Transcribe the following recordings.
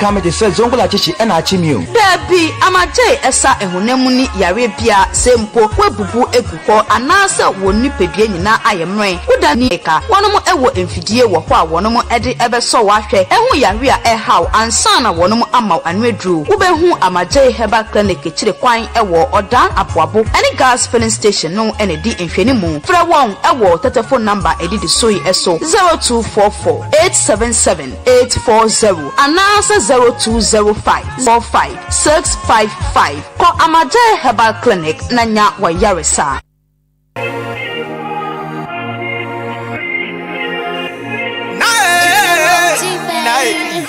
kame de se zongola chichi e na achimio dabi amaje esa ehunemu ni yare bia sempo webubu eguho anasa woni pedie nyina ayemren woda ni eka wonomo ewo emfidie wo ho a wonomo ede ebeso wahwe ehu yare a ehaw ansana wonomo amaw anwedru wobehu amaje herbal clinic kire kwan ewo odan aboabo any gas filling station no ene di nhwani mu fra won ewo telephone number edidi soyi eso 0244 877 840 anasa 020545 ko amaje herbal clinic nanya wa yaresa.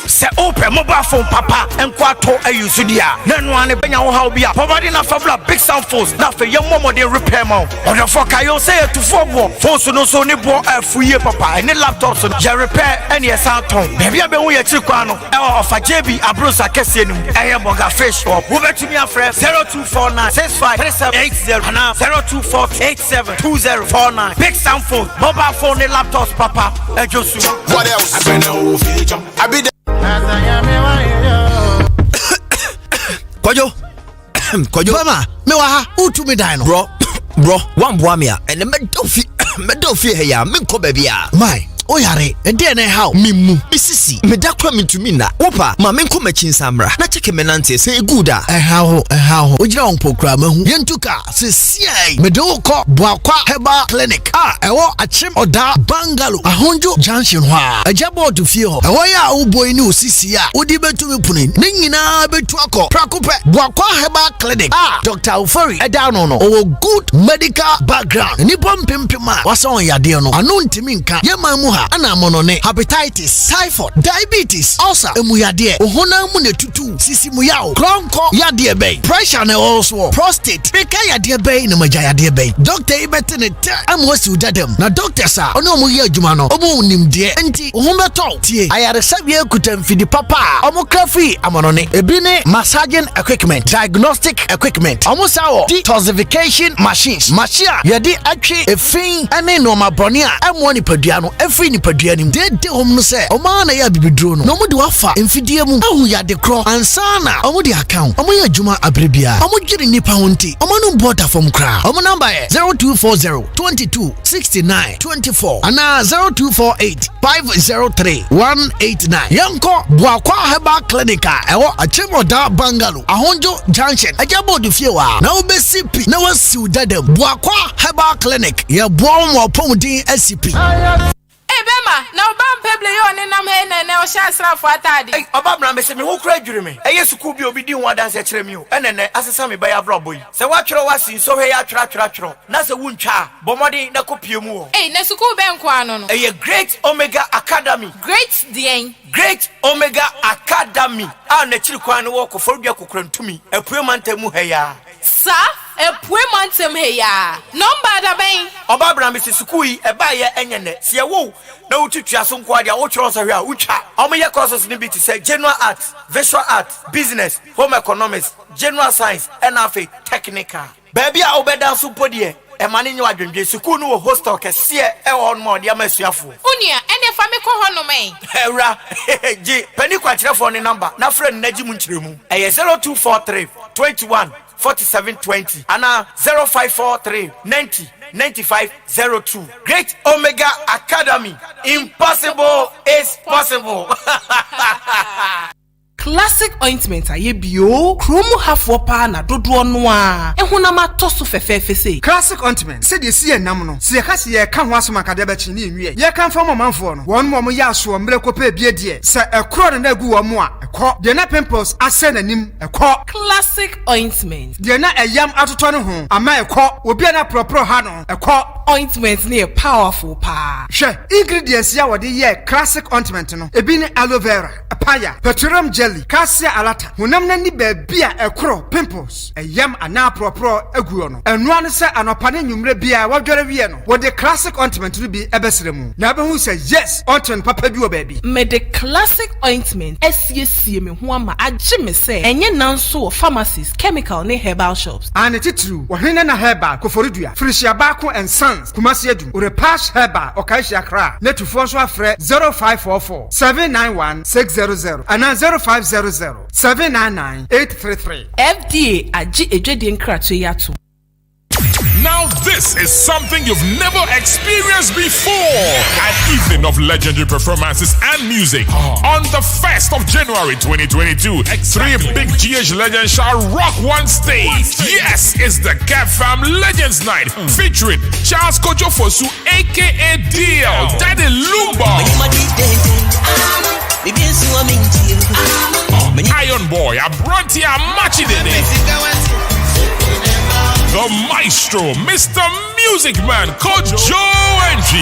Se open mobile phone papa enkwato ayusudia na no ane benya wo ha obi a poverty na favla big sound force na fe ye momo de repair ma o for kayo say to fobo phones no so ni bo afuye papa any laptops no je repair any sound tone baby a be wo ye chikwa no e offer JB abrosa kese nim eye boga fish wo betumi afre 0249653780 na 0248722049 big sound phone mobile phone and laptops papa ejosu what else I be Kojo mama me wa ha utu me dan no bro wan boa me a ene medofi he ya me ko ba bia my o yare e de na how mimmu misisi me da kwa mitumi na wopa ma me nko machin samra na cheke menante say good a how o gira on pokra mahu yentuka se siai me do ko boakwa heba clinic ewo achim oda bangalo ahonjo junction ho ajabo to fie ho ewo ya wo boy ni osisi a odi betumi puni ne nyina betu akọ prakope boakwa heba clinic Dr. Ufori eda no o good medical background ni pompempema wasa on yade no anu ntimi nka yemamu ana monone hepatitis typhoid diabetes ulcer emuyade ohona mu netutu sisimu yawo kronko yade be pressure na also prostate beka yade be na majayade be doctor ibete ne ta amosi udadam na doctors a ono mu ye adwuma no obo nimde enti ohumbeto tie ayare sabie kutamfidi papa omo krafi amonone ebi ne massaging equipment diagnostic equipment omo sawo detoxification machines machine yade atwe efin ene no mabone a emo ni padua no ni padua nim de hom no se o ma na ya bibidro no mo de wafa emfidie mu ahu ya de kro ansana o mo de account o mo ya adwuma abrebia o mo giri nipa honti o mo no border from kra o mo number 0240 22 69 24 ana 0248 503 189 yanko boakwa heba clinica ewo achimoda bangalo ahonjo junction ajabo de fiewa na obesipi na wasiu dadam boakwa heba clinic ya boa mo pomdin asipi Bema, na obam peble yo ne nam he na o sha asrafo atade. Oba bra me se me wo kra dwure me. Eye suku bi obi di ho dance kire me o. Enene asesa me ba ya bra boy. Se wa twere wasi so he ya twere. Na se wuntwa bomodi na kopie mu o. Na suku be nko ano no. Eye Great Omega Academy. Great den. Great Omega Academy. Na chiri kwan no wo ko forudua kokrantumi. Apue mantemu he ya. Sa epue mantem he ya. Number da ben. Oba bra me se suku yi e ba ye enyene. Se wo na ututua so nko adia wo twere so hwe a utwa. Omoye courses ni bi ti say general arts, visual arts, business, home economics, general science and afi technical. Baby a obeda so podie e mane nyi wadwendwe suku no hostel kese e won mo de amasuafo. Unia ene fa me ko ho no men. Ewra ji pani kwa kirefo ne number na friend na ji mu nkiremu. E 0243 21 4720 ana 0543 90 9502. Great Omega Academy. Impossible is possible. Classic ointment ayebio kromu hafo pa na dodo no a ehunama toso fefefe sei classic ointment se de sie nam no se ka se ye ka ho asoma kade ba chi ni nwie ye kan fa manfo no won mo ya so mre kopa bie de se ekro na gu wo mo a ekọ de na pimples ase nanim ekọ classic ointment de na eyam atoto no ho ama ekọ obi na propro ha no ekọ ointment ne powerful pa hwe ingredients ya wode ye classic ointment no ebi ni aloe vera papaya petroleum jelly cassia alata hunam na ni bia ekro pimples eyam ana propro aguo no enu an se anopane nwumre bia wadware wie no wo de classic ointment no bi ebesere mu na abehu se yes ointment papa bi wo baabi me de classic ointment esiesie me ho ama age me se enye nanso pharmacies chemical ne herbal shops ane titru wo hene na herbal koforidua frisia ba ko ensan Hans Kumasi Edu Urepash Heba Okaishi Accra Netufo so afre 0544 791 600 and 0500 799 833. FDA aji ejedi nkrato yato. Now this is something you've never experienced before. An evening of legendary performances and music. On the 1st of January 2022, three big GH legends shall rock one stage. Yes, it's the Cat Fam Legends Night featuring Charles Kojo Fosu aka DL, Daddy Lumba, Iron Boy, Abrontia Machidede, the Maestro, Mr. Music Man, Coach Joe NG.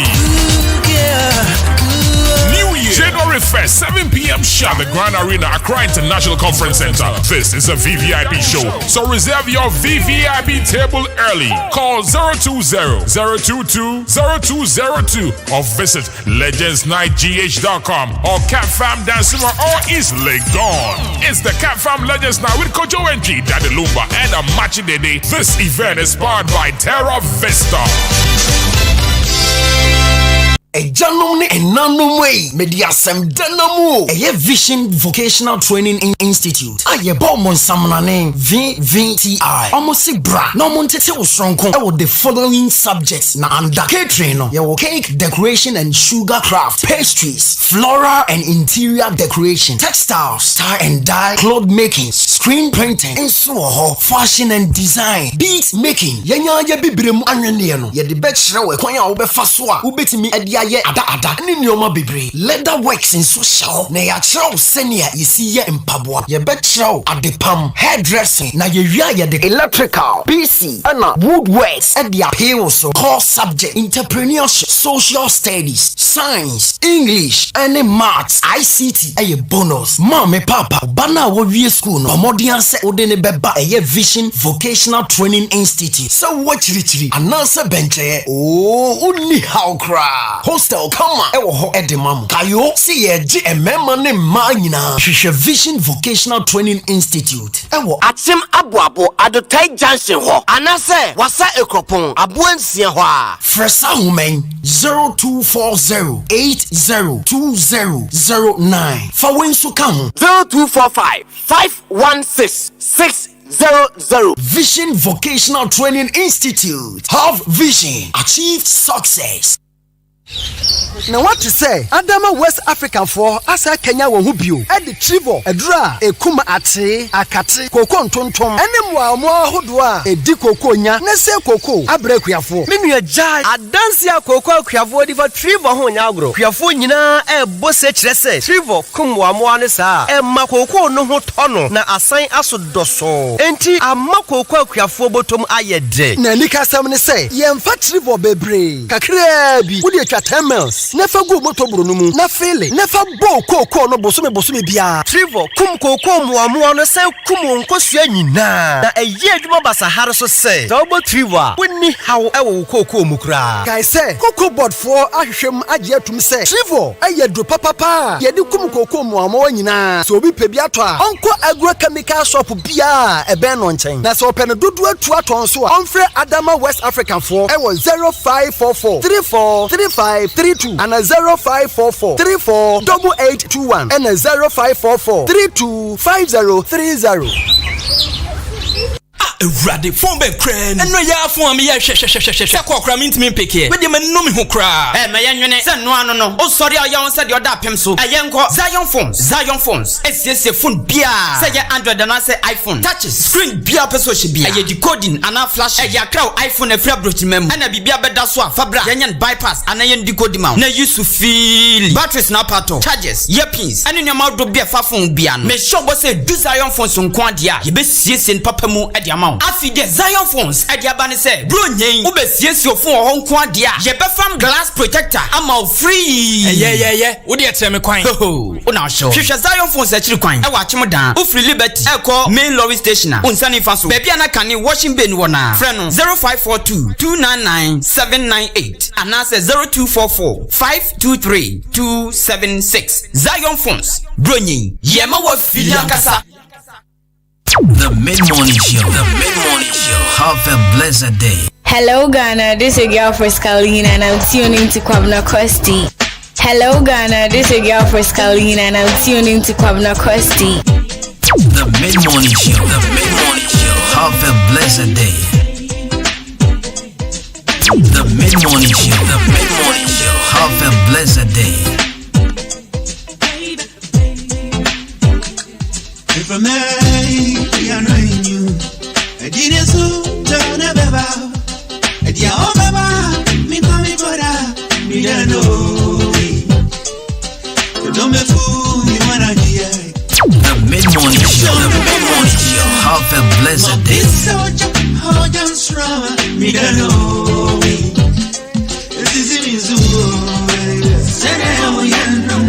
New Year, January 1st, 7 p.m. sharp, the Grand Arena, Accra International Conference Center. This is a VVIP show, so reserve your VVIP table early. Call 020-022-0202 or visit legendsnightgh.com or CatFam Dancima or easily gone. It's the CatFam Legends Night with Coach ONG, Daddy Lumba, and a Machi Dede. This event is powered by Terra Vista. A Janum and Nanum Media Sam Danamu, a Vision Vocational Training Institute. I a bomb Samana name VVTI. Almost bra. No Monteto strong with the following subjects. Na under catering, your cake decoration and sugar craft, pastries, floral and interior decoration, textiles, tie and dye, cloth making, screen printing, and so fashion and design, beads making. Yanya bibrim anyaneno. Ye the best show kwanya obe faswa. Ubeti mi edia ye ada ni nyoma bebre. Leather works in social. Na ya chiro senior yesi ye mpaboa. Ye bet chiro adepam, hairdressing. Na ye wia ye the electrical, PC, ana woodworks. Edia pay so core subject entrepreneurship, social studies, science, English, and maths, ICT. Aye bonus. Mama papa bana wo wie school no. Omodian se odene beba eye Vision Vocational Training Institute. So watch retri anansa benche. Oh, uni how cry. Hostel come on. Ewo ho edemam. Kayo see ye G emema ne ma nyina. Hwehwe Vision Vocational Training Institute. Ewo Atim Abuabo Adotai Junction ho. Anase wasa ekropon abuansia ho a. Fresa human 0240802009. Fawensu kan 0245-516-600. Vision Vocational Training Institute. Have vision, achieve success. Now what to say? Adama West African for asa Kenya wo hubio. Edi trivo edra ekuma ate akate koko ntontom. Ene mwa ahodo a edi koko nya na se koko abre kuafo. Menu jai adansi akoko akuafo di for trivo ho nya agro. Kuafo nyina ebo se kire se trivo kumwa mo ane sa. E ma koko no ho tono na asan asodoso. Enti ama koko akuafo botom ayede. Na nika sam ne se yemfa trivo bebre. Kakra bi. Wodi 10 miles. Nefa go moto buru mu. Na fele. Nefa bo koko no bosome bia. Trivo kum koko muamu no se kum nkosua nyina. Na eye adwuma basahare so se. Double trivo. Woni how ewo koko mu kra. Guy say koko board for ahwehwem age atum se. Trivo eye do papa. Ye di kum koko muamu nyina. So obi pe bi ato a. Onko agrochemical shop bia e ben no nchen. Na so open dodo atu aton so a. Onfre Adama West African for ewo 0544 343532 and a 0544-348821 and a 0544-325030. Ready phone be crane and no ya phone me ya hwehwehwehwehwe kokra mintimi peke we de manno me ho kra me yenwene se no ano no o sori a ya se de oda pem so ayenko Zion phones ss phone bia se ya Android na se iPhone touches screen bia peso she bia ye decoding ana flash ya kraw iPhone afra brochi mem ana bibia beda so afabra yenyen bypass ana yen decode ma na use feel batteries na pato charges earpins ani nyama do bia fa phone bia no me sure bo se do Zion phones nko adia ye be siesie papa mu adia ma afide Zion phones adia ne se bro nyen wo be siesie phone ho nko adia ye be fam glass protector ama free yeah wo de etre me kwan ho una show hwehwe Zion phones akiri kwan e wa chim dan o free liberty e ko main lorry station unsani fa so baby ana kan washing bay no na friend no 0542-299-798 ana se 0244-523-276 Zion phones bro nyen ye ma wa filia kasa. The Mid-Morning Show. Have a blessed day. Hello Ghana, this is your girl for Scalina and I'm tuning to Kwabena Costy. Hello Ghana, this is your girl for Scalina and I'm tuning to Kwabena Costy. The mid-morning show. The mid-morning show. Have a blessed day. The mid-morning show. The mid-morning show. Have a blessed day. If I may, I know you. I didn't so turn a baby. I did all baby. Me call me brother. Me don't know. Don't be fool. You wanna hear. The mid-morning show. The mid-morning show. Have a blessed day. This soldier, how damn strong. Me don't know. This is me so. Say that we are not.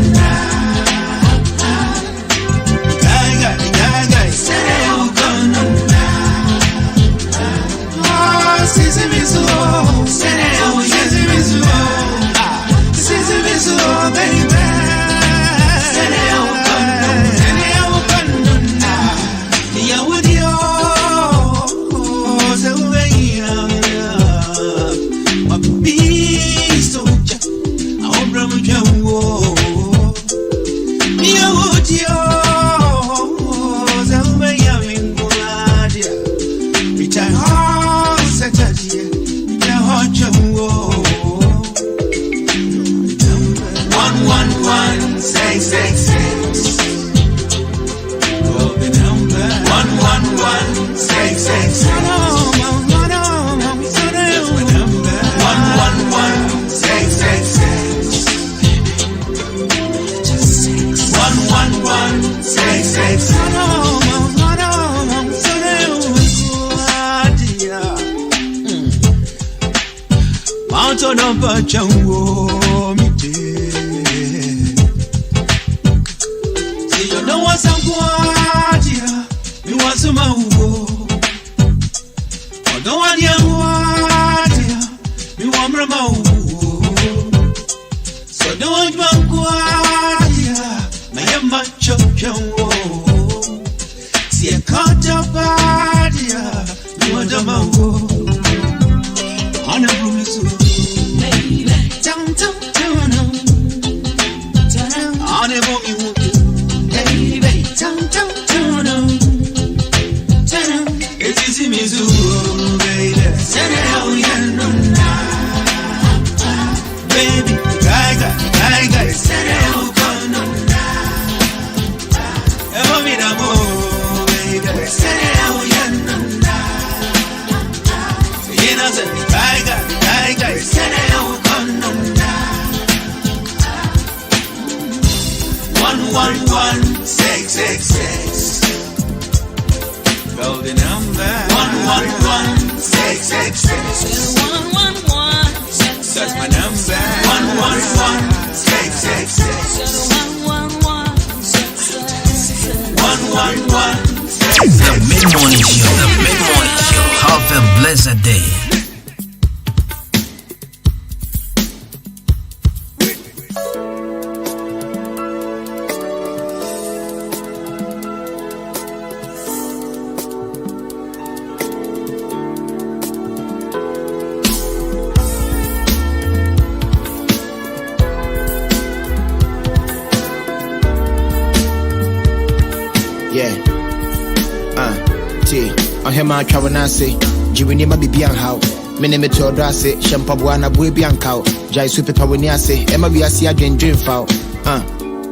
I travel Nasi, Jimmy Bibian how, Minimate Drassi, Shampabuana Buibiancao, Jai Super Pawiniasi, Emma Biasia Dream Foul.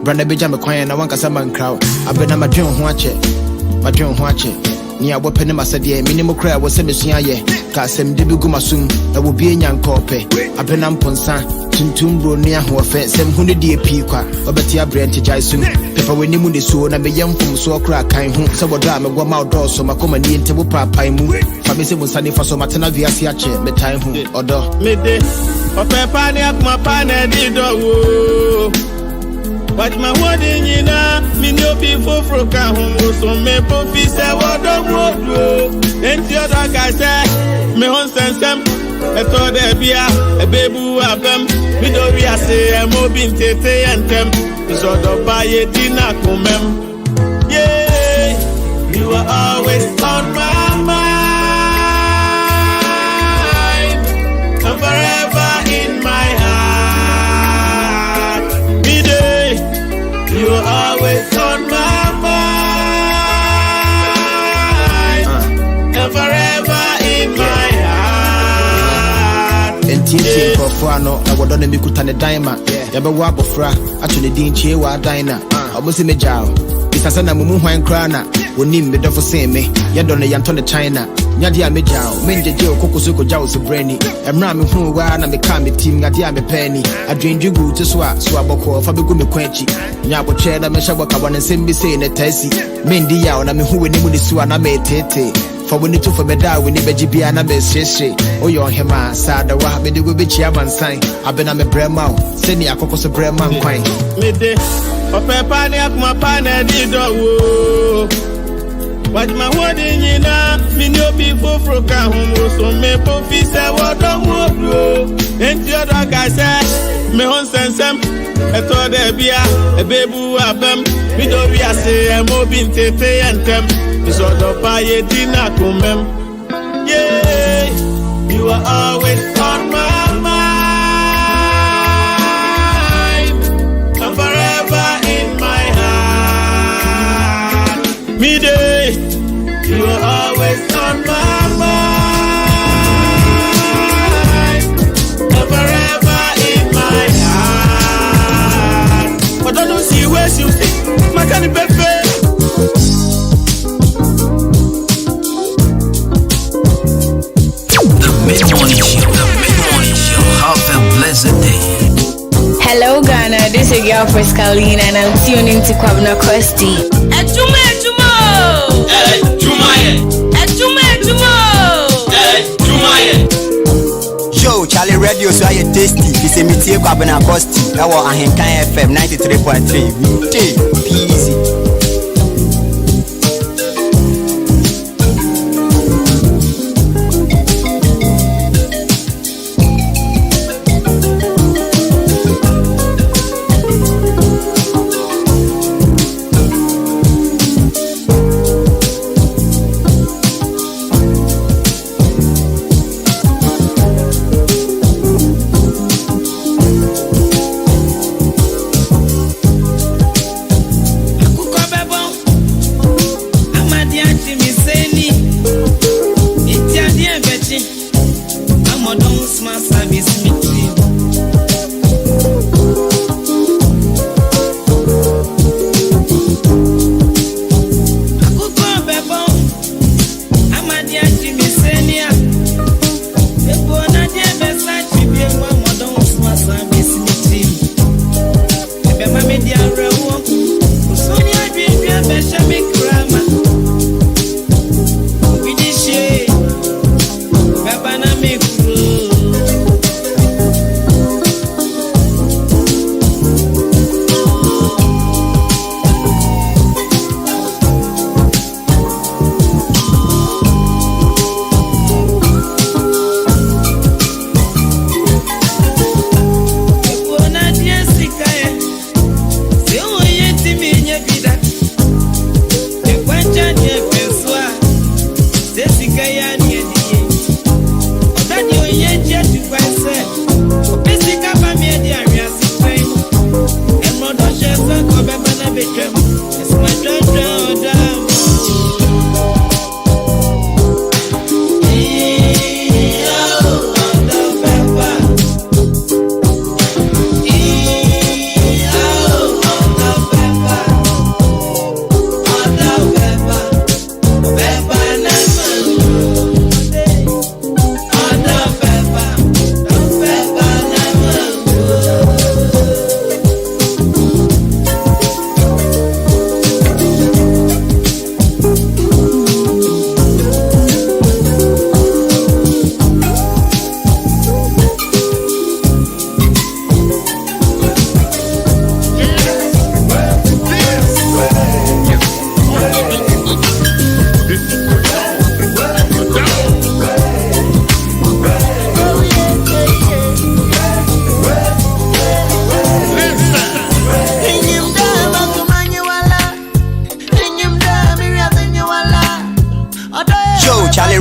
Branda Bijama Coin, I want a Saman crowd. I've been a Madron Watcher, near what Penema said, minimal crowd was sent to Siaye, Casem Dibugumasum, that will be a young corpe. I've been on Ponsan, Tintumbro near who offense, some 100 dear Piqua, or Betia Brent Jason. Pepper when you moon is so, and I be young from so crack, kind home, so what drama, one mouth door, so my common in table papa move. Family was sunny for so matana via Siache, the time home, or door. Midday, or Peppa, my partner did. But my wedding, you know, me no people for home, so me pofis, I want the road. And the other guy said, me on sense them. I thought there be a baby of them. We don't be a say, I'm moving tete and them. So the buy it in a comment. Yeah, you are always on my mind. Tintin Profuano, I would on me kutane daima. Yabawa bofra, actually din che wa dina. Obusi me jaw. It's a sana mumu hwan krana. Wonim me dofo say me. Yadone yantone China. Nyadia me jaw. Menje je okokosuko jaw so brainy. Emra me hu wa na me ka me team nyadia me penny. Adwenju gu to so aboko fa be gu me kwanchi. Nyabo che na me shabo ka wan nsem bi say na tasi. Mendi ya na me hu we ni mu ni so na me tete. For we need to for beda we need beji bia na be sheshe. Oyo hema sada wa me de go be chia man sign. Abena me brema o. Seni akoko so brema nkwan. Me de opepa ni akuma pa na di do wo. Wajma wodi nyina mi ni obi fofro ka homo so me po fi se wodo mo bro. Enti odo ka se me hon sensem eto de bia ebebu abem mi do wi ase e mo bi ntete entem. So the fire dinner come. Yeah, you are always on my mind and forever in my heart. Me day, you are always on my mind and forever in my heart. But I don't see where you see my candy baby. Hello Ghana, this is your girl Frescaline and I'm tuning to Kwabena Costy. Adwuma. Yo, Charlie Radio so I tasty. This is me Kwabena Costy. I was Ahenkan FM 93.3. Easy.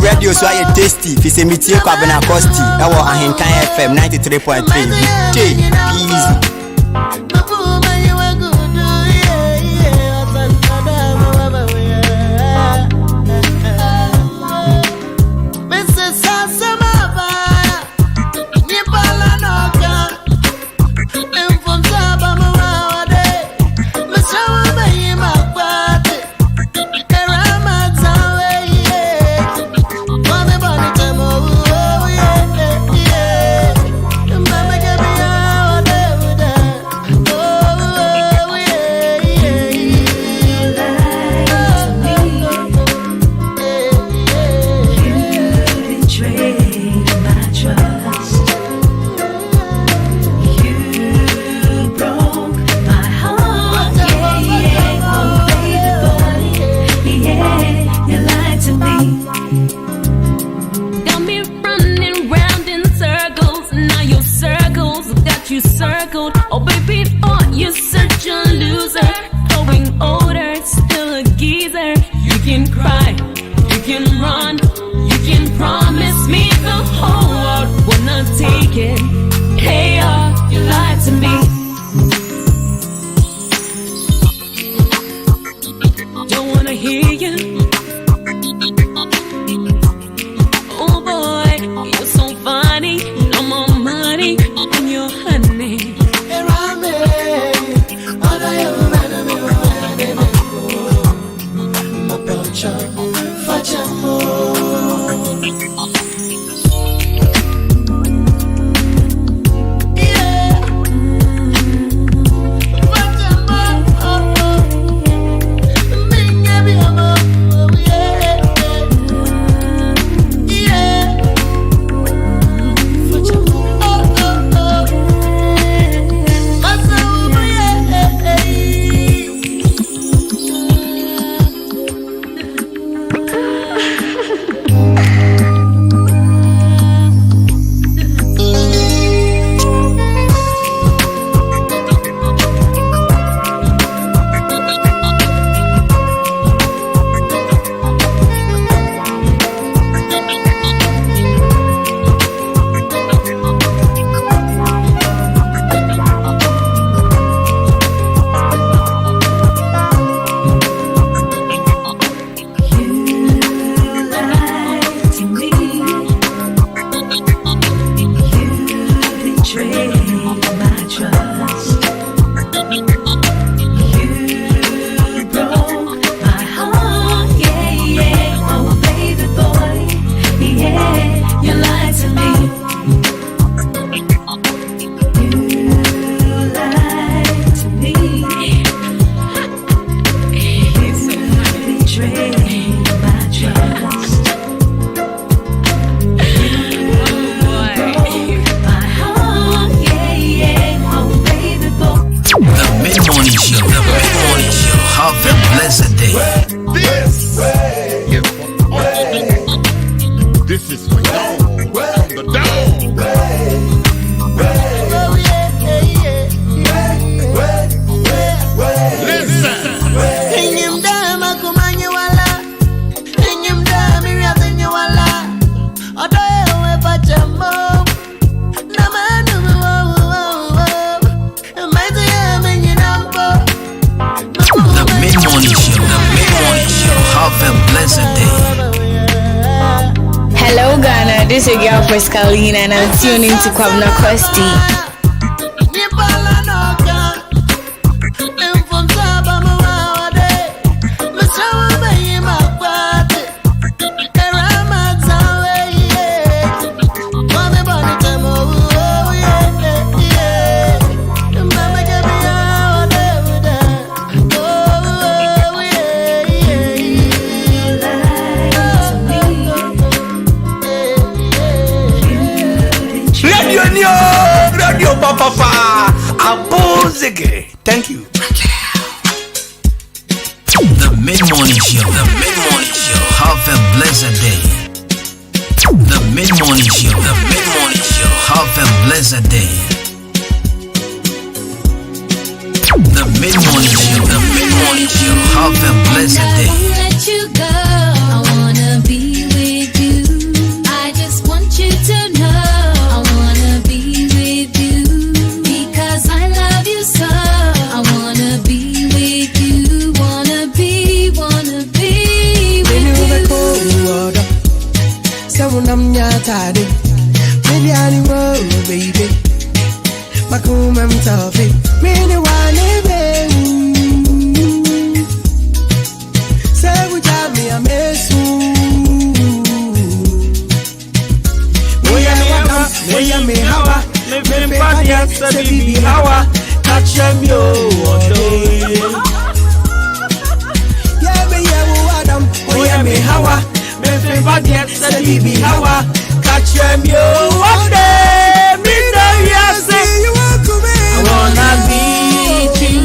Radio so I tasty. If you me Kwabena Costy, I was Ahenkan FM 93.3. Easy. Mrs. Sasama, can cry, you can run, you can promise me the whole world will not take it. Hey, you lied to me. Don't wanna hear you. Oh boy, you're so funny. No more money in your honey. This is your girl for Scalina and I'm tuning to Kwabena Costy. Thank you. The mid-morning show. The mid-morning show. Have a blessed day. The mid-morning show. The mid-morning show. Have a blessed day. The mid-morning show. The mid-morning show. Have a blessed day. I won't let you go. I wanna be with you. I just want you to know. I wanna be with you because I love you so. I wanna be with you. Wanna be with you. Someone nyatade, maybe I know, baby. Makuma mtafi, mini wane baby. Say we got me a mess. Oya me hawa, me padia se bibi hawa, catch them yo. Yeah me Adam, oya me hawa. Padia se bibi hawa, catch them yo. One day, me know you say you want to be. I wanna be with you,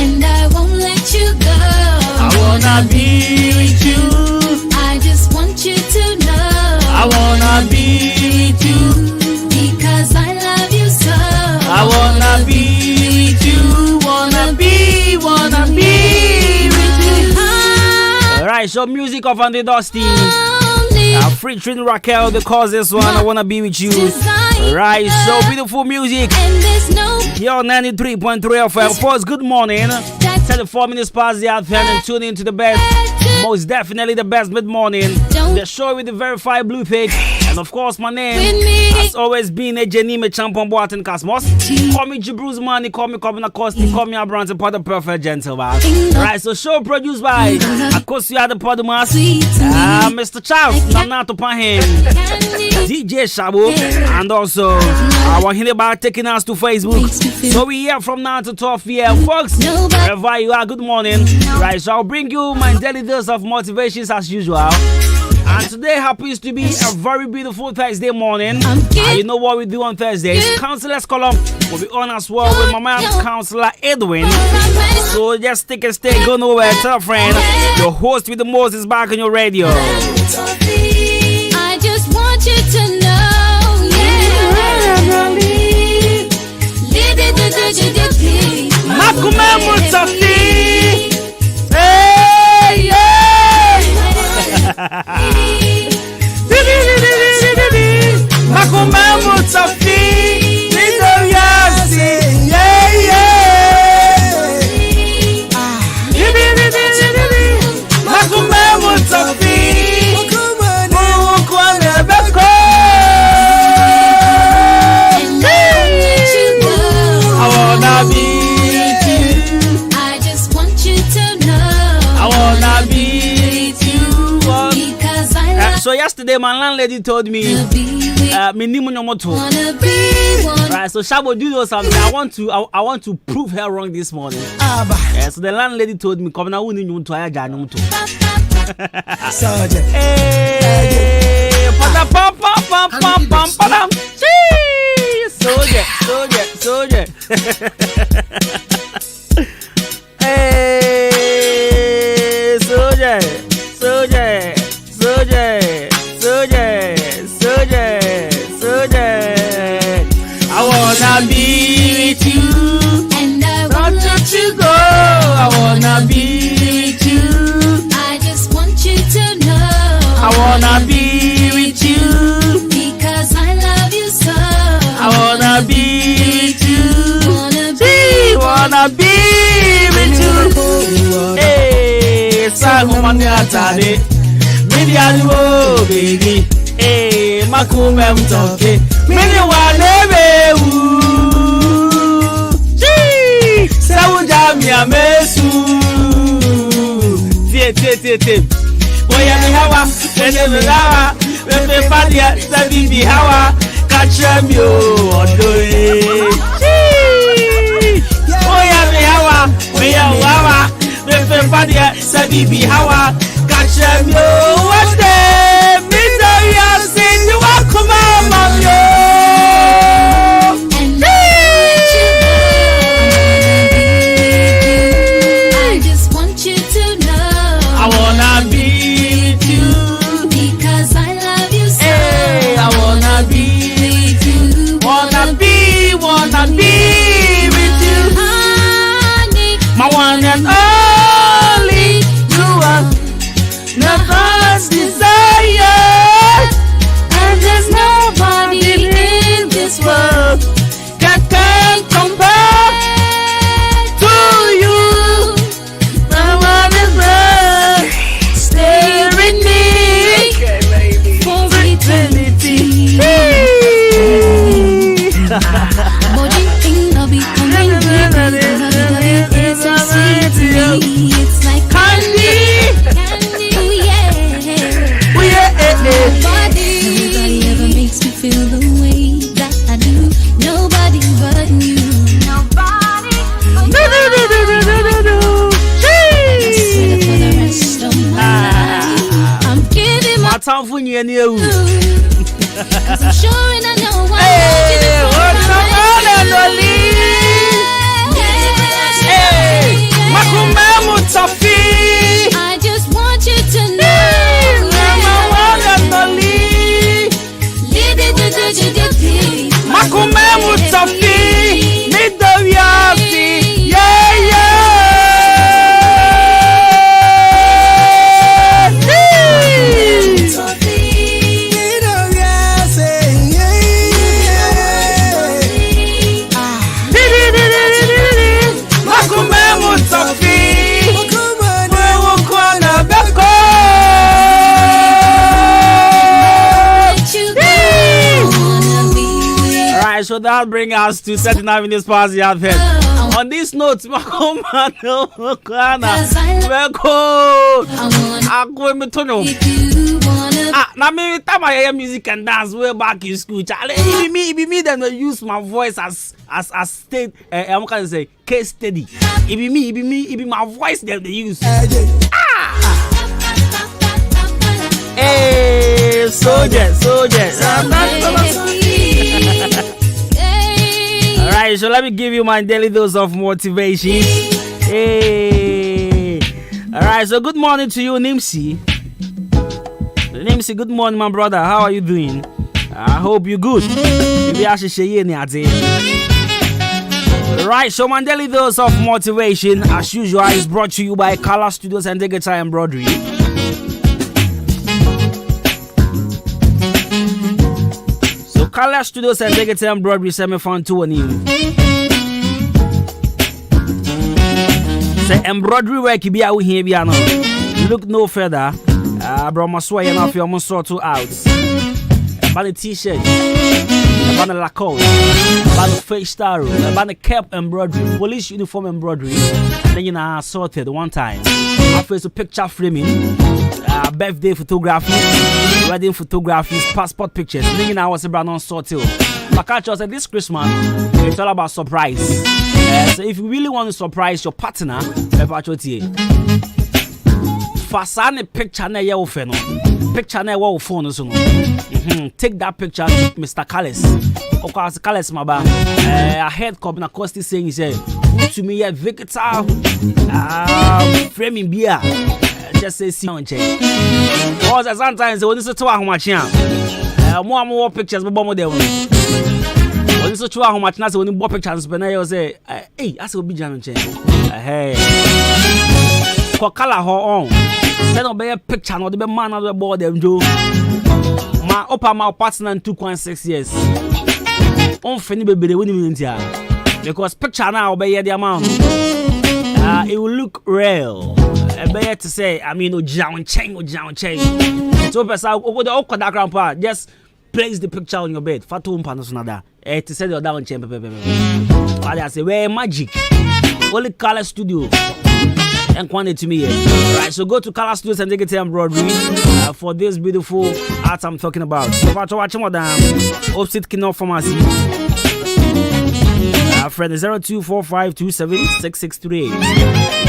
and I won't let you go. I wanna be with you. I just want you to know. I wanna be with you because I love you so. I wanna be with you. Wanna be with you. Alright, Right, so music of Andy Dusty. Featuring Raquel, because this one I wanna be with you. Right, so beautiful music. Here on 93.3 FM. Of course, good morning. 34 minutes past the hour and tune into the best, most definitely the best mid-morning. The show with the verified blue pick. And of course, my name has always been a Jenny Champion Boatin Cosmos. Call me Jibruz Money, call me Kwabena Costy, call me Abrante Pod, the perfect gentleman. Right, so show produced by Akosia the Podmas, Mr. Charles, Nanato Pahin, DJ Shabo, and also our Hineba taking us to Facebook. So we here from now to 12 p.m. folks. Wherever you are, good morning. Right, so I'll bring you my daily dose of motivations as usual. And today happens to be a very beautiful Thursday morning. You know what we do on Thursdays? Counselor's column will be on as well with my man, Counselor Edwin. So just stick and stay, go nowhere. Tell a friend, your host with the most is back on your radio. I just want you to know, Makume Mutafi. Hey, yeah. Makume Mutafi. Yeah, yeah. Makume Mutafi. I wanna be with you. I just want you to know. I wanna be with you. Because I love So yesterday my landlady told me right, so Shabo, do you know something? I want to prove her wrong this morning. So the landlady told me, come now, we need to hire Janum too. Soldier. Hey, soldier. I wanna be with you, and I not won't let you go. I wanna be with you. I just want you to know. I wanna be with you, because I love you so. I wanna be with you. Wanna be with you. Hey, Sahumani Atade, Midiano, baby. Hey, Makume Mtoke, Mini Wane, Sawujami Amesu. Tie. Oya mi hawa, ene hawa, me fadia, sabi bi hawa, kacha mi odoe. Oya mi hawa, me hawa, me fadia, sabi bi hawa, kacha mi odoe. Mi do ya sin you akuma mamyo. I just want you to know. I wanna be with you, because I love you so. hey, I wanna be with you, wanna be with you, Honey, my one and only. You are my first desire, and there's nobody in this world that can compare to you. My one is mine. Stay with me for eternity. But you think I'll be coming with you? It's so sweet to me. It's like candy, yeah. Nobody ever makes me feel the way that I do. Nobody but you. Nobody but you. For the rest of my life, I'm giving my time for you and you. 'cause I'm sure and I know I want you to what's up, Makume Mutafi. I just want you to know. Makume Mutafi. Midoyasi. Yeah. so that brings us to 39 minutes past the advert. On this note, welcome. Now maybe time I hear music and dance way back in school. It be me that use my voice as state. I'm gonna say case study. It be me, my voice that they use. Hey, soldier. Alright, so let me give you my daily dose of motivation. Hey. Alright, so good morning to you, Nimsi. Nimsi, good morning, my brother. How are you doing? I hope you're good. Right, so my daily dose of motivation, as usual, is brought to you by Color Studios and Digital Embroidery. So Color Studios and Digital Embroidery semi-fun to a new. Say embroidery work be out here, look no further. Bro, my sway and off your almost sort two out. About the t-shirt, about the Lacoste, about the face star, about the cap embroidery, police uniform embroidery. Then sorted one time. After a picture framing, birthday photography, wedding photography, passport pictures. Then I was a brand on sorted. My culture said this Christmas, it's all about surprise. So if you really want to surprise your partner, Fasane picture na your phone. Picture na your phone so. Take that picture to Mr. Callis. Of course, Callis maba. I heard Kwabena Costy saying to me a Victor framing beer. Just say see on check. Because sometimes when it's to how much more pictures but more there. When it's to how much now when you more pictures but now you say hey, I say be jam check. Hey. For color her on. Then obey a picture, not the man of the board them Joe. My upper my partner in 2.6 years. On Fanny baby the winning here. Because picture now obey the amount. It will look real. Better to say, I mean, John chain. So over the awkward grandpa, just place the picture on your bed. Fatum Panasonada. To say you're down chain. I say, where magic? Only Color Studio. And quantity to me here. Right, so go to Color Studios and Digital Embroidery for this beautiful art I'm talking about. So watch more than opposite Kino Pharmacy. Friend 0245276638.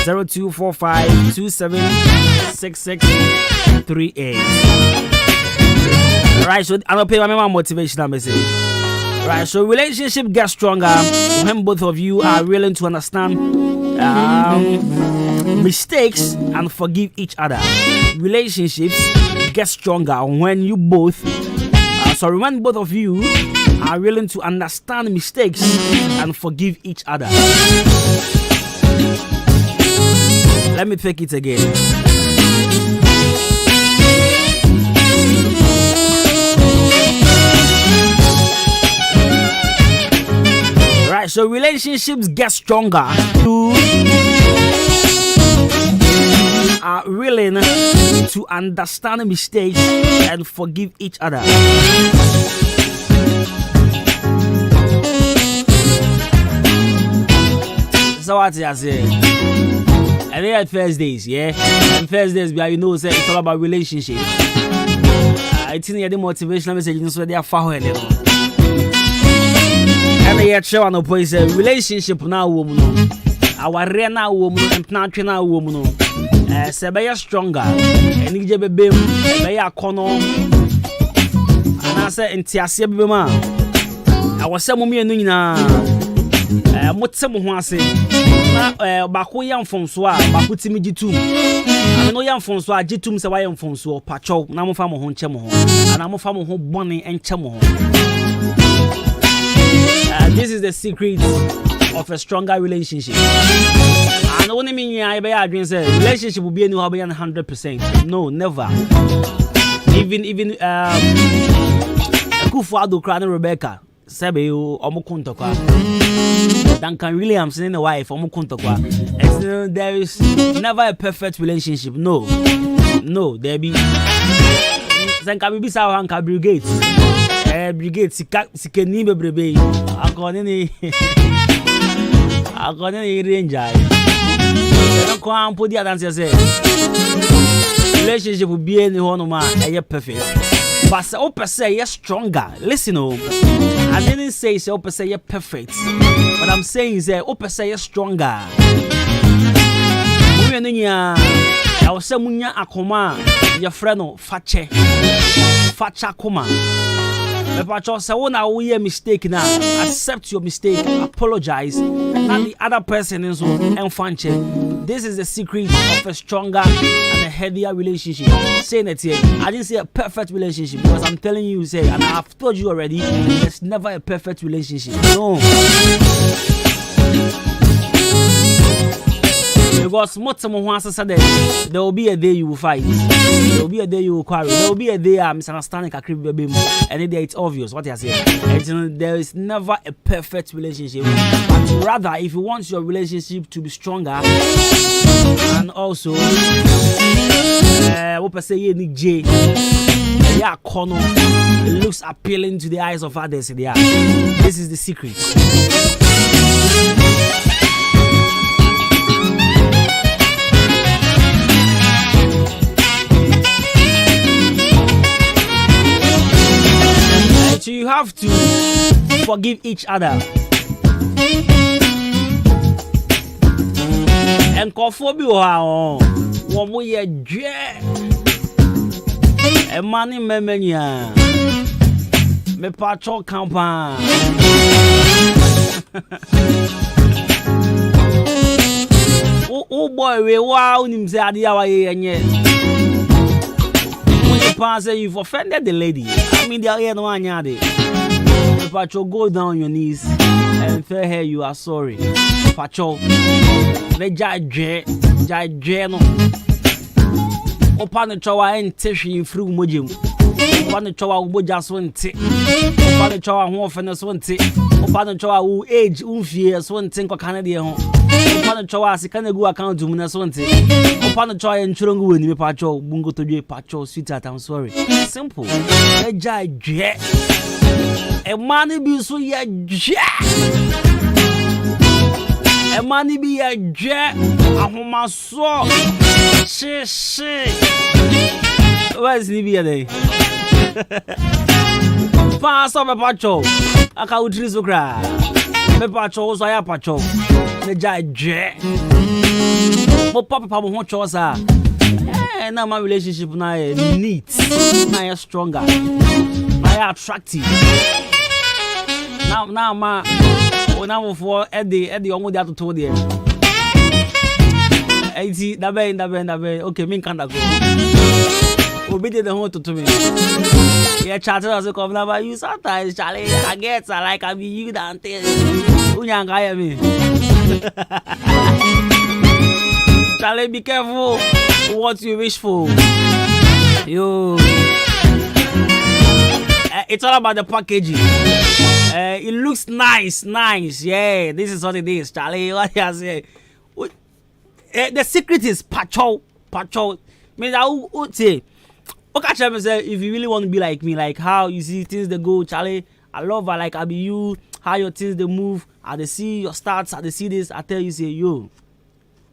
0245276638. Right, so I'm gonna pay my motivational message. Right, so relationship gets stronger when both of you are willing to understand mistakes and forgive each other. Relationships get stronger when you both when both of you are willing to understand mistakes and forgive each other. Let me take it again. Right, so relationships get stronger. You are willing to understand mistakes and forgive each other. So what I say? And then at Thursdays, yeah? And Thursdays, you know, it's all about relationships. I think the motivational message so they are far ahead. And they show on the place relationship now, woman. Our rena woman and plant now, woman. Sebaya stronger. And you get baby, Sebaya corner. And I said, in Tiasia Bima. I was some women in Motsamo Hase. Baku Yam Fonsoir, Baku Timmy Jitum. I know Yam Fonsoir, Jitum Sawayam Fonso, Pacho, Namofamo Hon Chemo, and Amofamo Hon Bonnie and Chemo. This is the secret of a stronger relationship. And only mean I be a relationship will be a new hobby 100%. No, never. Even Kufuado Crown Rebecca. Sebe Omukuntokwa. Duncan Williams and the wife Omukuntokwa. There is never a perfect relationship. No, there be. Then can be Sawanka Brigade. Brigade Sikeni Brebe. According ranger. No come put the answer say. Relationship will be any one man perfect. But say open say you're stronger. Listen I didn't say open say you're perfect. What I'm saying is open say you're stronger. I was saying munya akoma your friend fache koma. Mepacho say when we a mistake now, accept your mistake, apologize, and the other person is enfanche. This is the secret of a stronger and a healthier relationship. Saying it here, I didn't say a perfect relationship because I'm telling you, say, and I've told you already, there's never a perfect relationship. No. Because there will be a day you will fight. There will be a day you will quarrel. There will be a day misunderstanding can creep baby. And then it's obvious what I say. There is never a perfect relationship. But rather, if you want your relationship to be stronger and also it looks appealing to the eyes of others. This is the secret. So you have to forgive each other. And kophobia one more year a money memenia me patro campa. Oh boy, we wow him say adiawa yenye. You've offended the lady. I mean, they are here no one yard. Patrol, go down on your knees and tell her you are sorry. Patrol, the judge, no. Open the chowa and tissue through Mojim. Open the chowa who just went tea. Open the chowa who offended one tea. Open the chowa who age, who fears one thing or Canada. Open the chowa, as can go account to Minnesota. Open the chowa and Churungu in the patrol, Bungo to do patrol, sweetheart, I'm sorry. Simple. A judge, a money be so ya jack. A money be a jack. A homa so. She. Where's Libya day? Pass up a patrol. I can't treat so cry. Me patrol, so I patrol. The judge. But Papa won't choose her. Now my relationship now neat. Now stronger. Now attractive. Now ma. When I'm for Eddie almost have to told you. Dabe. Okay, me can't go. Obi did the whole to me. Yeah, chatted as a governor, but you sometimes, Charlie, I guess I like I be you down there. Unyang, I am me. Charlie, be careful what you wish for. It's all about the packaging. It looks nice. Yeah, this is what it is, Charlie. What you say? The secret is patrol. Means I would say, okay, say if you really want to be like me, like how you see things they go, Charlie. I love her like I be you. How your things they move. I they see your stats. I they see this. I tell you say yo,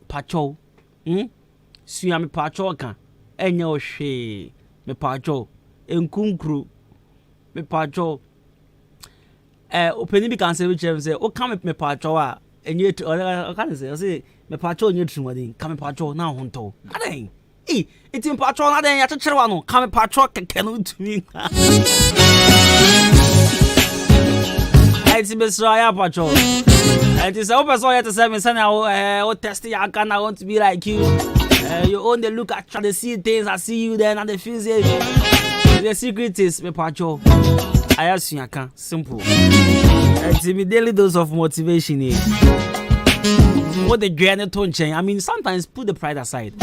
patrol. See I'm a patrol can. Enyo she me patrol. Enkunkru me patrol. Opening can say which say, oh come me patrol. And yet, I can't say me patrol you true. Come patrol now hunto. Adeng. It's in patrol. Adeng ya chachirwano. Come patrol can to me. It's best I patrol. It is open so to say me say now test I want to be like you. You only look at try to see things. I see you then and the feel say the secret is me patrol. I ask you can simple. It's a daily dose of motivation here. What the journey tone change. I mean sometimes put the pride aside.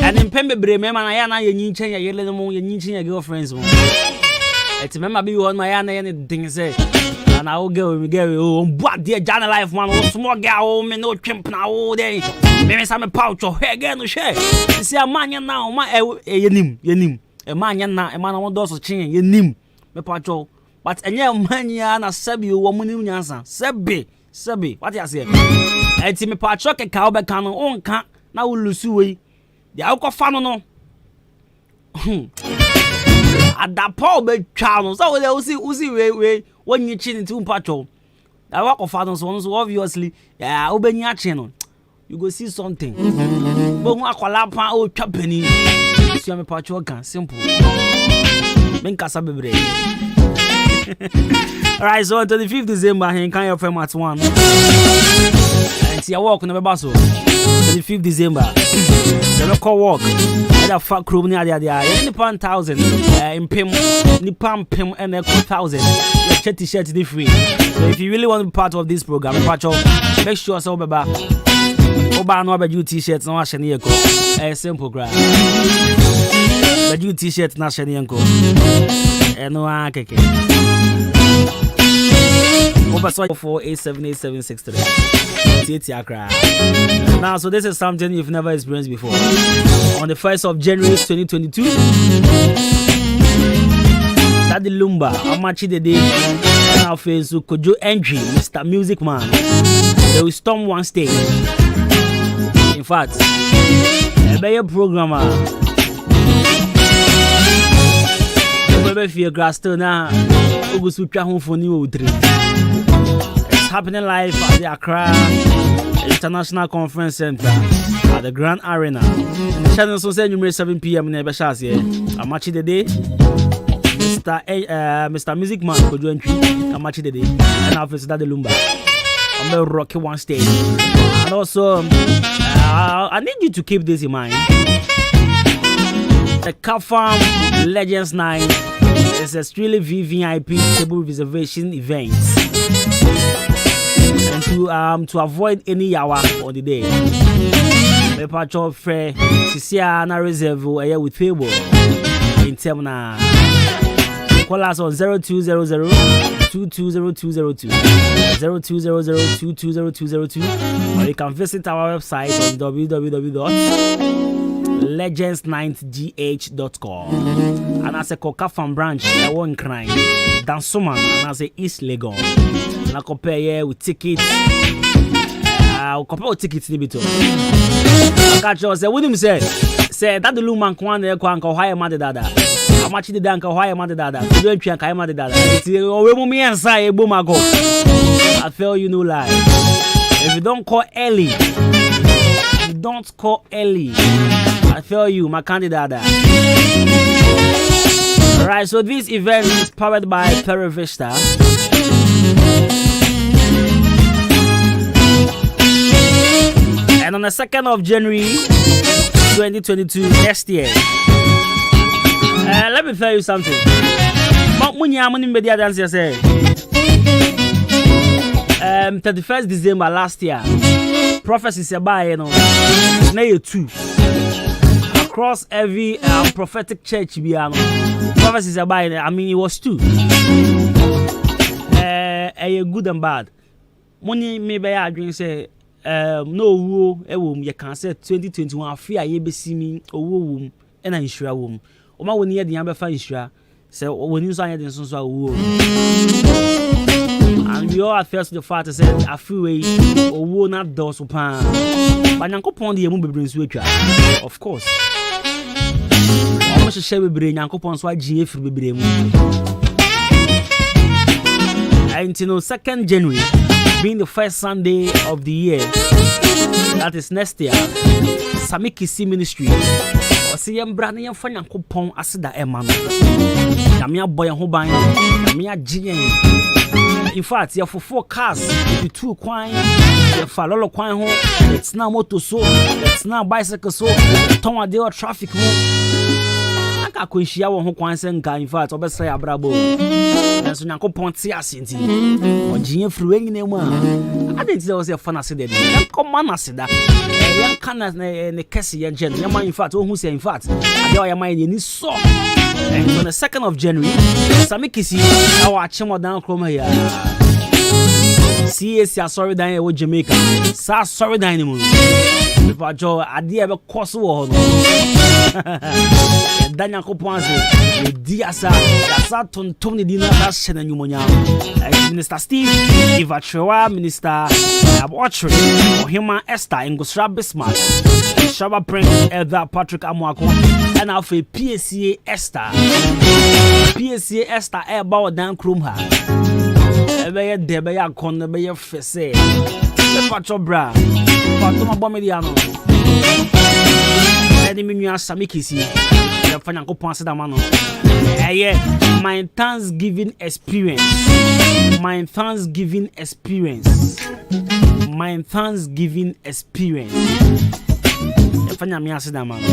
And in Pembe Bremen and I you change your your girlfriends. It's remember be on my anything say. And I will go what dear Johnny life man small girl me no chimp now all day. Maybe some pouch or hair again share. You see a man now my yenim. A man yana a man I want those change yenim. Me patrol but enye mania na sabi wo mu ni nyansa sabi what you say enti me pa choke ka obeka no onka na wo lusu we dia akọfa no adapo be twa no so we usi we wonyi chi ni tu pacho da akọfa no so obviously obenyi achi no you go see something bo hu akola pa o twa pani so me pacho kan simple men kasa bebre. Alright, so on 25th December, he can your firm at 1. And see a walk on the basso. 25th December. The record walk. The fat crew near the any pound 1,000 in Pim, Nipam Pim and a 1,000. Your t-shirt is free. So if you really want to be part of this program, make sure so baba. Oba no be t-shirts no asheni eko. Simple grab. Be t-shirts na asheni eko. No keke. Over 4878763. Now, so this is something you've never experienced before. On the 1st of January 2022, Daddy Lumba, Amachi the day, now face Kojo entry, Mr. Music Man. They will storm one stage. In fact, a better programmer. If you're grass now, it's happening live at the Accra International Conference Center at the Grand Arena. The channel so say number 7 p.m. in Ebeshas here. Amachi the day, Mr. Music Man could join Amachi the day, and I'll face Daddy Lumba. I'm the rocky one stage, and also I need you to keep this in mind. The Kafam Legends Night is a strictly VVIP table reservation event, and to avoid any yawa on the day, the patrol fair Sisia na reserve with table in Temna. Call us on 0200 220202 0200220202, or you can visit our website on www.legends9gh.com. And as a Kokafam branch, I won't cry. Dansoman, and as a East Legon. And I compare here with tickets. I'll compare with tickets in the bit. I catch you. Say, what do you say? Say that the Luman Kwan there can go higher mother dada. How much did the dank or higher mother dada? You don't try higher mother dada. It's a me and say, boom, I go. I feel you no lie. If you don't call early, don't call early. I feel you, my candidate. Alright, so this event is powered by Perovista. And on the 2nd of January 2022, next year, let me tell you something. 31st December last year, prophecy said by you know, 2 across every prophetic church. Prophecy said by I mean it was 2. Good and bad. Money maybe I drink say no wo you can say 2021 fear ye be see me owo and insure wom. Oma woni ye den abefa insure say woni so anya den so owo. And we all first to the fact to say I feel we owo na do so pan. But Nyankopon de emu bebre nso atwa. Of course. Omo hye bebre Nyankopon so agye efiri bebre mu. And you know 2nd January being the first Sunday of the year, that is next year, Samikisi Ministry or see Brand for Nyankopon asida emano. Yamia boy and hoban, Yamia GN. In fact, you have 4 cars, you 2 coin, you follow coin home, it's now motor so, it's now bicycle so, Tom deal traffic home. I can't share one coin and in fact, obviously, a bravo. And so Nyankopon tia sinti. O GN free in one. I didn't say was a fantasy there. Come on, I said that. Young can ne kesi yen gen. Yama in fact, who say in fact, I do your mind in this so. And on the 2nd of January, Samikisi, our chemo down chroma here. CAC sorry down with Jamaica. Sa sorry down Before Joe, I did a course war. Daniel Copanse, Diasa, Saturn, Tony Dina, Russian and Pneumonia. Minister Steve, Eva Trewa, Minister Abortry, or Human Esther, and Gosra Bismarck, Shaba Prince, Elder Patrick Amwako, and Alpha PSCA Esther. PSCA Esther, about Dan Krumha. Ebeye debeye akon ebeye fese. Le pacho bra. Patoma bomediano. Edi mi nua samikisi. Le fanya ko panse da mano. My Thanksgiving experience. My Thanksgiving experience. My Thanksgiving experience. Le fanya mi ase da mano.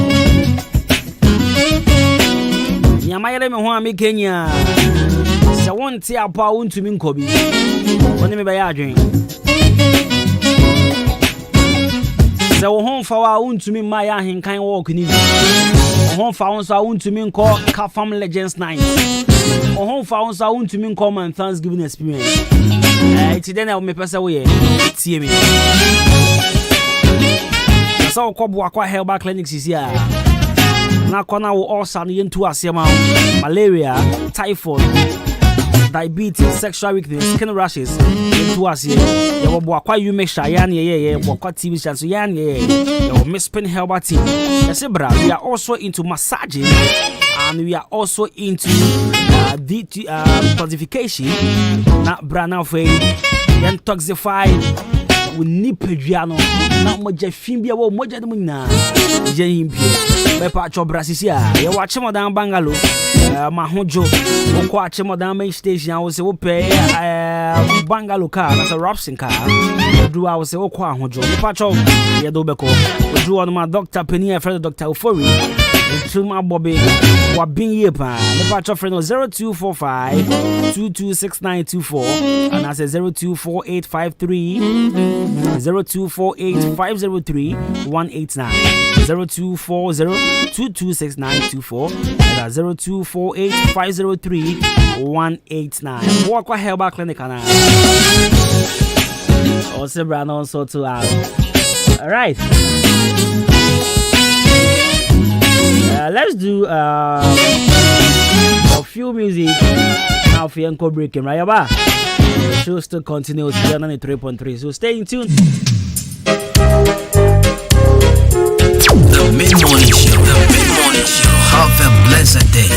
Nyamayere me ho ami Kenya. Se won ti apa won tumi nkobi. Woni me be ya adwen. Se wo hon fa wa won tumi ma ya henkan work ni. Hon fa won so won tumi nko Kafam Legends Night. Hon fa won so won tumi nko man Thanksgiving experience. Ti den na me pesa wo ye. Tie me. So ko bo akwa herbal clinic sisia. Na kona wo ulcer no yentu asema malaria, typhoid, diabetes, sexual weakness, skin rashes, yentu asye. Ye bo akwa you make sure yan ye bo akwa TV chance yan ye. Ye Mispin Herbal team. Yesebra, we are also into massaging and we are also into detoxification. Na brana fe detoxify we need pedriano na moja fimbia wo moja dum na je himpie be pa cho brasisia ye wa chemo dan bangalo ma hojo wo kwa chemo dan main station wo se wo pe bangalo car na Robson car do I was wo kwa hojo me pa cho ye do be ko do on ma doctor Penny friend Dr. Ofori through my Bobby what being here pa me pa cho friend 0245 226924 and I say 024853 0248-503-189 0240-226924 and 0248-503-189 Walk kwa Herbal Clinic and also brand also to alright. Let's do a few music now for Yanko breaking right about. The show still continues here on 93.3, so stay in tune. The Mid-Morning Show. The Mid-Morning Show. Have a blessed day.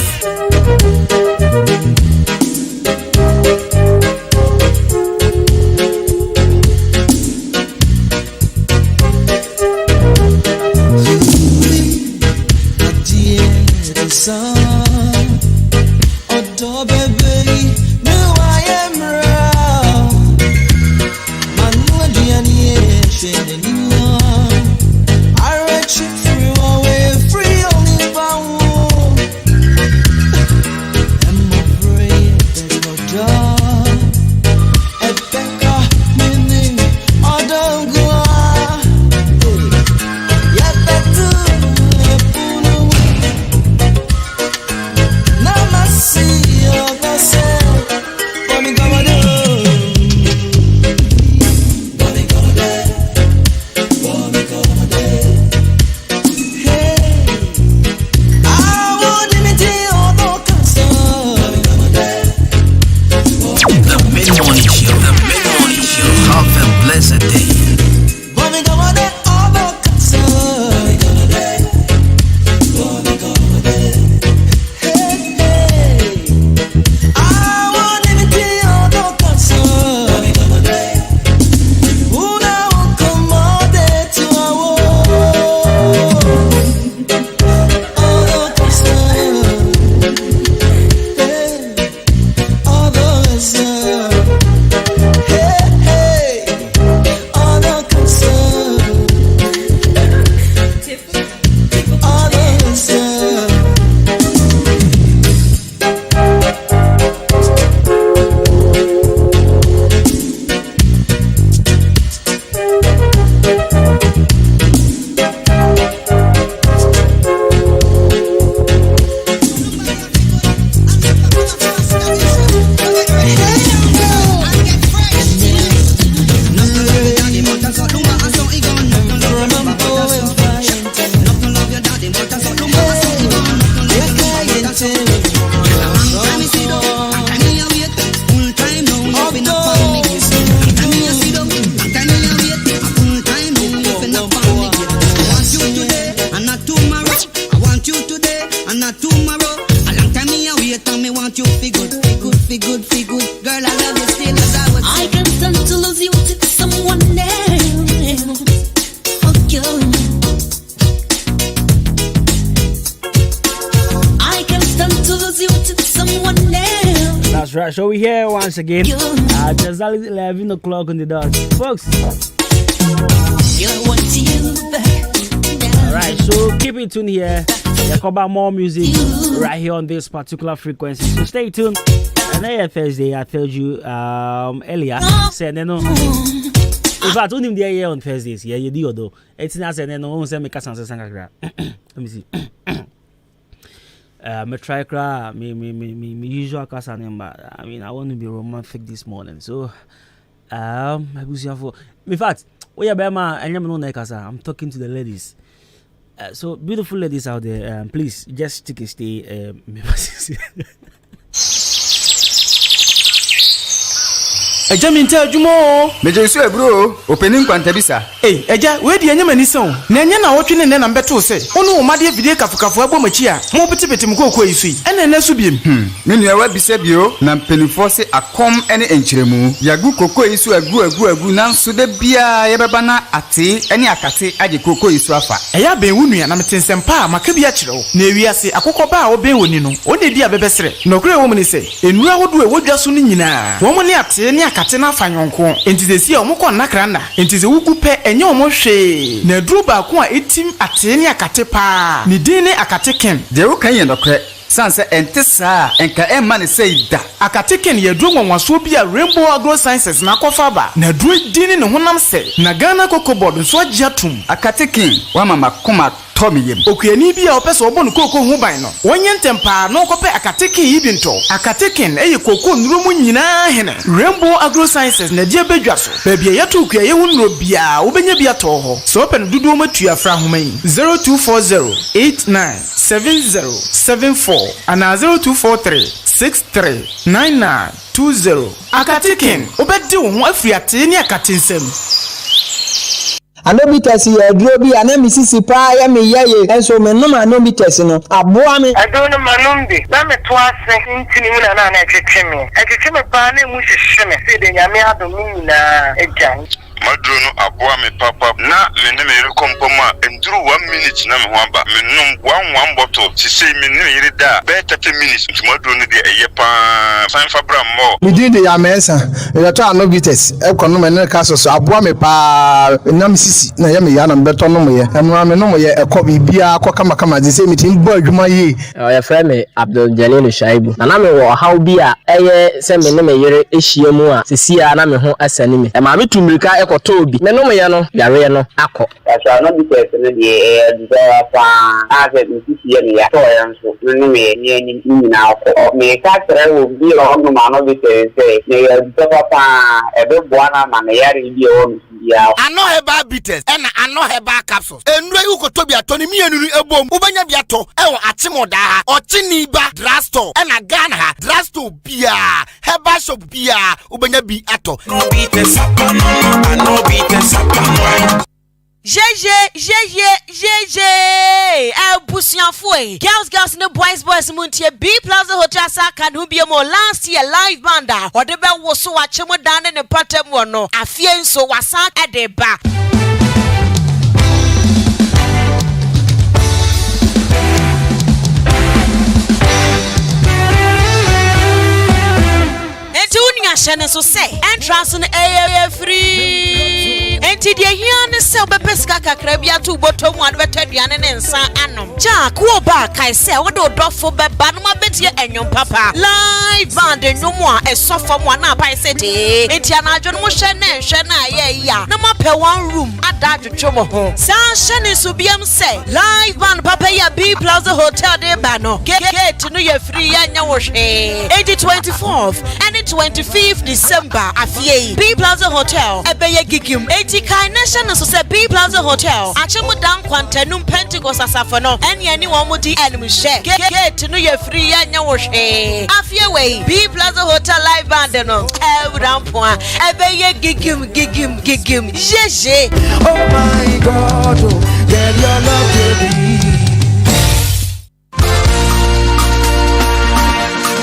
I reach through away free only power. That's right. So we're here once again. Just 11 o'clock on the dot, folks. Alright, so keep it tuned here. We'll talk about more music right here on this particular frequency. So stay tuned. And then Thursday, I told you earlier. Said no. In fact, only the year on Thursdays. Yeah, you do though. It's not saying no. Say me kasan sanga. Let me see. Me try cry. Me usual kasan number. I mean, I want to be romantic this morning. So, I was here for. In fact, we are Bema and I'm talking to the ladies. So beautiful ladies out there, please just stick and stay. Eja tell Jumo. Meje so bro, opening kwantabisa. Eh, eja, we di anya mani son. Na anya na wotwe ne na mbeto se. Ono o made video kafukafu abomachi a. Mo petepete mko okwa yisui. Ene na so biem. Me nua wa bisa bio na mpenifo se akom ene enkyeremu. Yagu kokko yisu agu na nso da bia ye beba na ate ene akate age kokko yisu afa. Eya ben wunua na metensempa maka bia kyerɛw. Na ewiase akokɔ ba a oben woni no. One di abebesere. Na okure wo mu ne se. Enura hodo e wodwa so ne nyina. Wo mu ne ate ne akate na fanyonko. Enti se si omukɔ nakranda. Enti se wugu pe enye omo hwe. Na duru ba ko a etim ate ne akate pa. Ni din ne akate ken. De wo kan ye nokre. Sanse entesa enka emma ne seida. Akate ken ye duru nwanwaso bi a Rainbow Agro Sciences na kofa ba. Na duru din ne honam se. Na Ghana Cocoa Board nso agiatum. Akate ken wa mama koma Okuyani bi a opeso obo nkoko hu ban no. Wonye ntempa no kope akateken yi bi nto. Akateken eye koko nrumu nyina hene. Rainbow Agro Sciences na die bedwa so. Ba bia yeto okuya ye hu nro bia obenya bia to ho. So open dudu matua fra homan 0240897074 ana 0243639920. Akateken obedi wo ho afri ate ni akatensem. Anobites ye duro bi ana misisi pa ya me yeye enso me no anobites no aboa me adono manumbi na me to ase ntini mu na na etwetwe pa na mu hwehwe me se de nyame adom nyina ejan Madrono aboa me papa na me ne me rekompoma enduru 1 minute na me ho aba me num 1 bottle ti sei me ne yire da be 30 minutes nti madrono de eye pa san fabra mo me di de ya mesa e to anobites e kono me ne ka so aboa me pa na misisi na ya me ya na beto no me ye eno me no me ye e ko bibia ko kama di sei me tin bo adwuma yi ya fra me Abdul Jalil Shaibu na me wo haw bi a eye se me ne me yire ehia mu a sisia na me ho asani me e ma me tumrika Toby. Menome ya no, yare no, ako. Asa no bi person de desire fa ase nsisi ye ya to ya nso. No me ni na ako. Me ka tere wo bi lo no ma no bi say ne ya desire fa ebe boana ma na yare bi o ya. Ano heba bitters and ano heba capsules. Enwe yu ko Toby atoni mienu ebom. Ubanya bi ato ewo atimoda ha. Ochini ba drugstore and a Ghana ha. Drugstore bia, heba shop bia, ubanya bi ato. No bitters no beaters up on GG Busianfui girls no boys muntie B Plaza Hotel Saka no be mo last year live banda or the bell was so achemo dan ne patem no afie nso wasa edeba Entunia shene so say entrance in AA free enti de hiane se obepeska kakra bia to botom adwetadiane ne nsa anom ja ko ba kai se wo do dofo beba no mabetie enwom papa live band enwom a esofo mo na pai se de enti anadwo no hwe na ye ya na mape one room ada dwodwo ho sa hye so biam se live band papa ya B Plaza Hotel de ba no gate no ye free ya nya wo hwe 24th and 25th December afie B Plaza Hotel ebeye gigim Nation so say B Plaza Hotel achemu dan kwantanum Pentecost asafo no ene wo mudi enum hye gate no ye free ya nya wo hwe afie we B Plaza Hotel live band no ewrampo a ebeye gigim jeje oh my god oh, get your love baby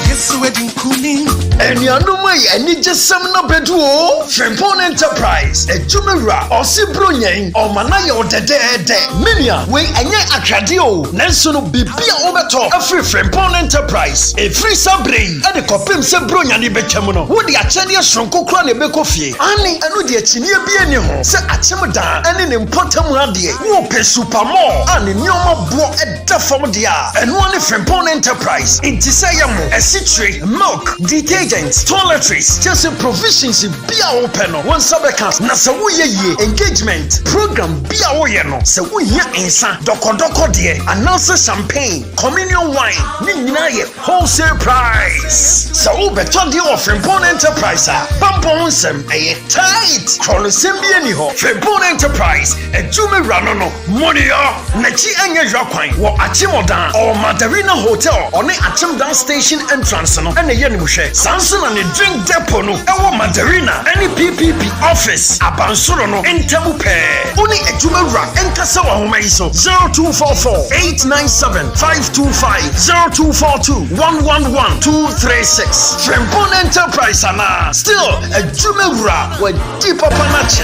yes wedding cooling and enuanom ayi ani jesam na beduo Frimpong Enterprise ejumera osibronyen omanaye odedede menia we enye akrade o nanso no bibia obeto afri Frimpong Enterprise efri sabre ade kopem se bronyane betwam no wo de achede sonko kra na ebekofie ani enu de achinie bi ani ho se achem dan ene ne mpotam ade wo pe supermall ani nyoma bo edafom de a enu ani Frimpong Enterprise intisayamo esitre milk detergents toiletries just provisions bia open no one sabekas na se wo ye engagement program bia wo ye no se wo hia ensa dokodoko de announce champagne communion wine ni nyina ye wholesale price so wo beto de of Frimpong Enterprise bampon sem eye tight kronosem bia ni ho Frimpong Enterprise ejumera no money na chi anya jakwan wo achimodan or Mandarina Hotel on the Achimdan Station entrance no and ye ni hwe Samson and the drink depot no ewo Mandarina any PPP office abansoro no entamu pe oni ejumera enkasa wa homa iso 0244 897 525 0242 111 236 Frimpong Enterprise ana still ejumera we deep up anache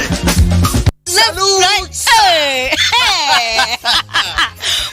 Hey!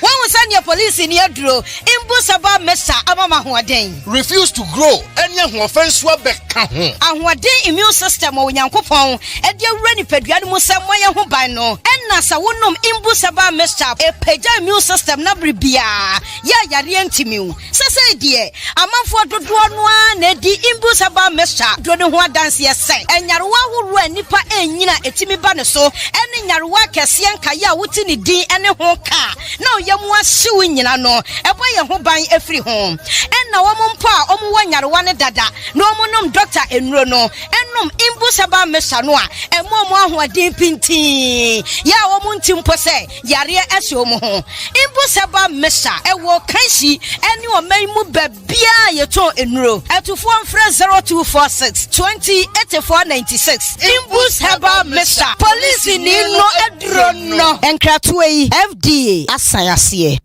When we send your police in your draw, Imbusaba Mesa Amama Huaden. Refuse to grow any offense wabeka. And what day immune system or Yankopon, and your ready pediatric Samoya Hubano, and Nasa Wunum Imbusaba Mesa, a peja immune system Nabribia. Ya Yarientimu. Sasa dear, a month for the one, Nedi Imbusaba Mesa, Dronua dance yes, and Yarwa who ran Nipa and Yina Etimi Banaso, and in Yarwa Cassian Kaya Wutini D and a hoka. No, Yamwa suing in no, a boy who buy every home. And now one pa, one Yarwana dada, no monum doctor in Rono, and num Imbusaba Mesanoa, and more who are deep in tea. Ya womuntim pose, Yaria Esomo. Imbusaba Mesa, a walk Kanshi, and you may move Bia Yato in row. At to form fresh 0246 20 8496. Imbusaba Mesa, police in no Edrono, and Kratway FDA. Asayasiye.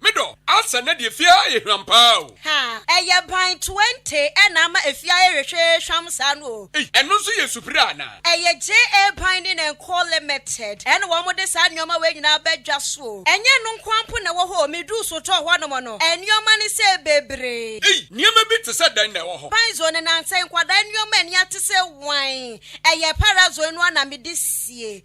Mido, asa na de fia e hwampao. Ha, eya ban 20 enama efia ehwehwe hwamsano. Eno so ye supira na. Eya JA Binding and Co Limited. En wo mo de sa nyoma we nyina badwa so. Enye no nkwampo na wo ho medu so to ho no mo no. Enyoma ni se bebre. Nyoma bi te se dan na wo ho. Ban zo ne nansen kwada nyoma eni ate se wan. Eya parazo enu ana me de sie.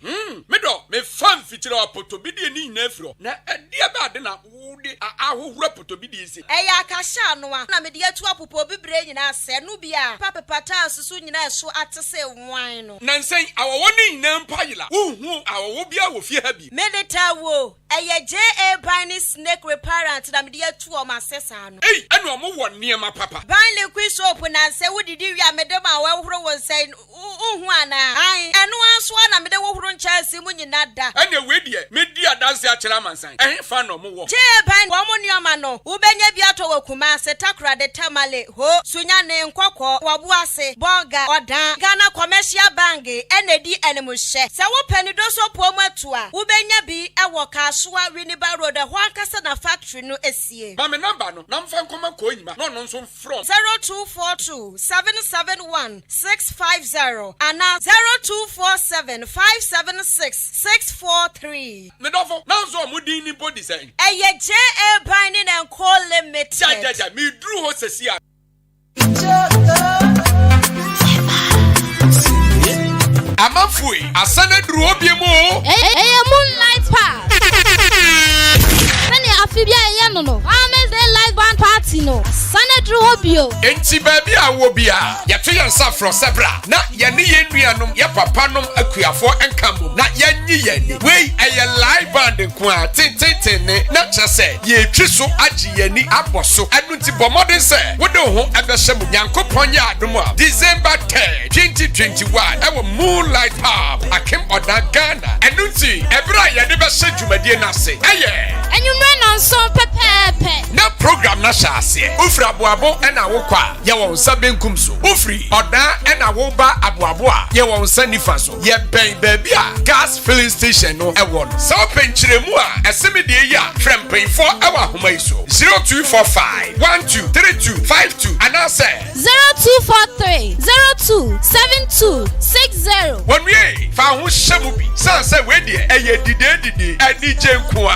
Mido, me fan fitira apoto bi de ni na afro. Na ade ba de na wo de ahohura poto bi de isi. Eya kasha no a na me de atu apopo bibre nyina se no bia. Papa pata susu nyina so ate se wan no. Nansen awowo ni nyina mpayila. Hu awowo bia wo fie ha bi. Medeta wo. Eya JA Binding Snake Reparent na me de atu o masesa no. Enu omo wo niema papa. Ban liquid soap na se wodidi wi amedema wa horo won say hu ana. Ai enu anso na me de wo horo ncha se mu nyina da. Ene we die me di adanse a kira mansan. Fa no mo wo. JA Binding wo mo nioma no. Wo benya bi ato wo kuma se takra de tamale ho sunya ne nkokọ wabu ase boga odan Ghana Commercial Bank enedi enemuhye. Se wo pani do so po mu atu a wo benya bi ewo Kasua Winneba Road ho ankasa na factory no esie. Ba me number no na mfa nkoma ko nyima no nso from 0242 771 650 and 0247 576 643. Me dofo na nso mo din ni body say. Eye JA Binding and Co Limited. Ja me dru ho sesi a. Amafui asana dru obiemo. Moonlight Park. Sani afibia ye no. Ames the live band party no. Asana dru obio. Enti baby a wo bia. Ye to yan safro sebra. Na ye ne ye nuanom ye papa nom akuafo enkambo. Na ye nyi ye ni. We eye live band nko a tintin ne. Na chese ye twi so agi ye ni aboso. Anu ti bomodin se. Wo de ho ebehye mu Nyankopon ya adom a. December 10, 2021. Ewo Moonlight Park. Akim Odan Ghana. Enu Enuti, Ebra Yadiba Sejumadi Nase. Aye. And you run on some pepe. Na program na shase. Ufra abuabo ena wokwa. Ye won sa benkum so. Ufri oda ena woba abuabo a. Ye won sa nifa so. Ye ben baby a gas filling station no e won. So penchiremu a eseme de ya frem pen for ewa homa iso. 0245 123252 and I say 0243 027260. When we found Shamubi, Sansa Wedi, a ye did a DJ Kwa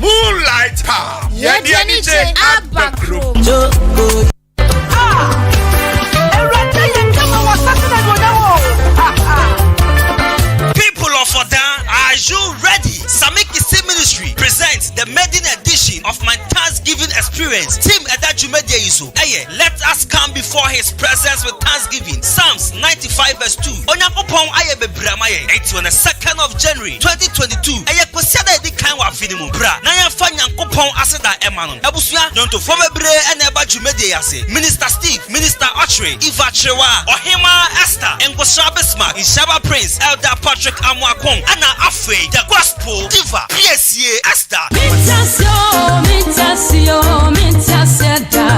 Moonlight Power. Yeah, DJ Abacro. People of Odan, are you ready? Samiki Ministry presents the maiden edition of my Thanksgiving experience. Team Adwuma Iso. Aye, let us come before his presence with thanksgiving. Psalms 95 verse 2. Onyakopon aye bebramaye. 22nd of January 2022. Aye kwasiada edi kan wa finimu bra. Na ya fa nyankopon aseda emanon. Abusua nonto fomebre ene eba dwumade ase. Minister Steve, Minister Ochre, Eva Chewa, Ohima Esther, Ngosha Bismarck, Ishaba Prince, Elder Patrick Amwakon, Anna Afwe, the Gospel Diva, PSA Esther.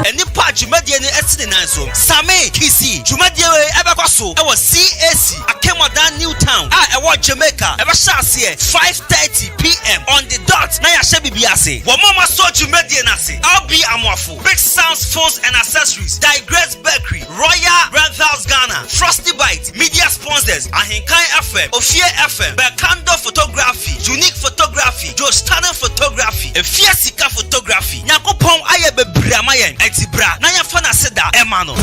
Any part Jumadia Estin Nanso, Same Kisi, Jumadia Ebakwaso, I was CAC, Akemodan Newtown, I watch Jamaica, Ebashasi, 5:30 p.m. on the dot. Naya Shebi Biase, Wamama so Jumadia Nasi, I'll be Amwafu, Big Sounds, Phones and Accessories, Digress Bakery, Royal Brand House Ghana, Frosty Bite, Media Sponsors, Ahinkai FM, Ophia FM, Berkando Photography, Unique Photography, Joe Stanton Photography, Fiasika Photography, Nyakopon Ayebe Bramayen, Etibra, Naya Fana Seda, Emano.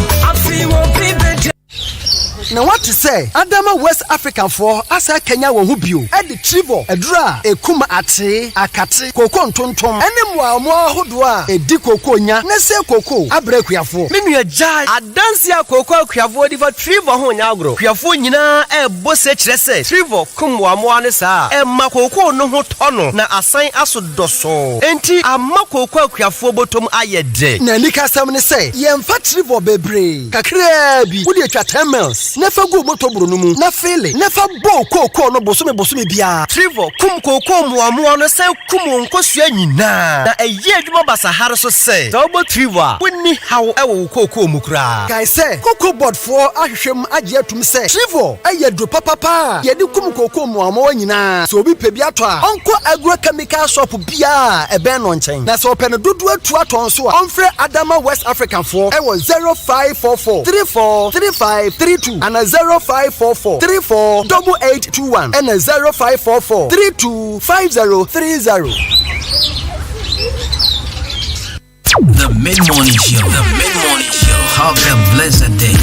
Now what to say? Adama West African for Asa Kenya Wahubio, Eddie Trivo, Edra, Ekuma Ate, Akate, Kokon Tonton, Enemwa, Moa Hodwa, Ediko Konya, Nese Koko, Abrequiafo, Mimi a Jai, Adansia Koko, Kiavo, Diva Trivo Honagro, Kiafo Nina, Bosse Tresse, Trivo, Kumwa Moanesa, Makoko no Hotono, na assign Aso Doso, Enti, a Makoko Kiafo bottom Ayede, Nanika Samne say, Yem Fat Trivo Bebre, Kakrebi, would you chat Hemels? Never go moto brunumu, na fele, never bo koko no bosume bia. Trivo, kum koko muamu no se kumu nkosua nyina. Na eye adwuma basahara so se. Double Trivo, woni how ewo koko mukra. Guys say, koko board for ahwehwem agye atum se. Trivo, eye do papa. Ye de kum koko muamu nyina. So obi pe bia to a, onko agrochemical shop bia ebe no nchen. Na so pe no dodo atu aton so a, onfre Adama West African for ewo 0544 343532 and a 0544 348821 and a 0544 325030. The Mid-Morning Show. The Mid-Morning Show. Have a blessed day.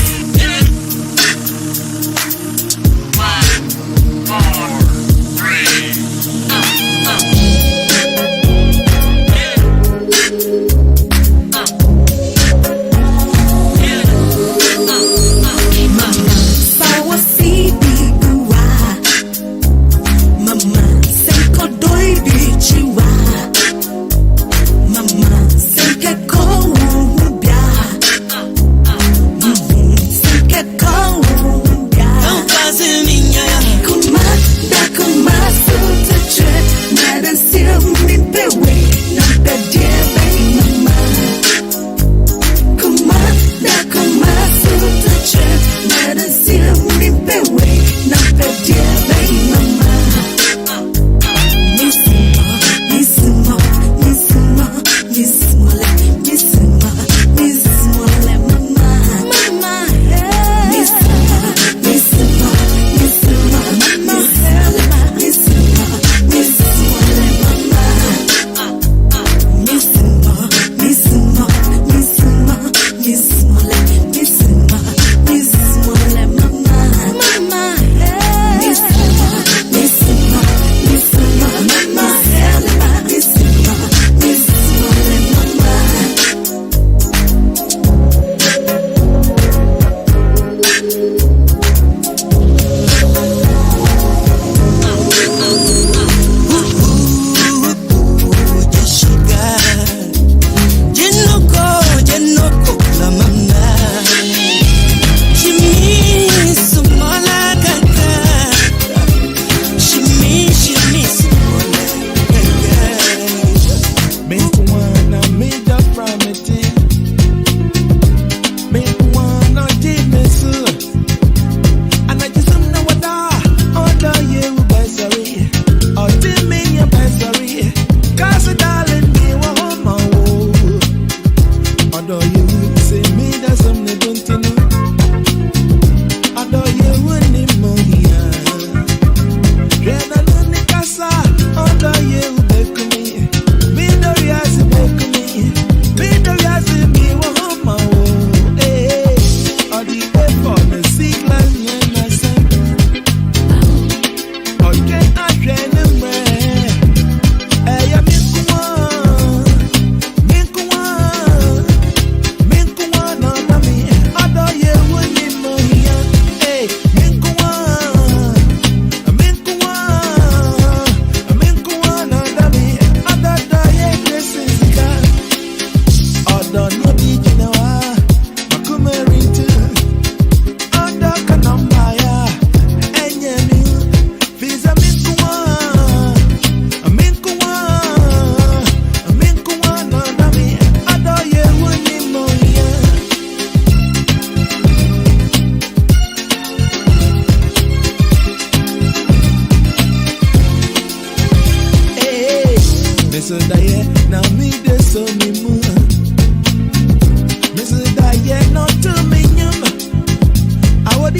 Mama, say que como bia. Mr. Daye, now me de so me mu. Mr. Daye, not to me nyum. I would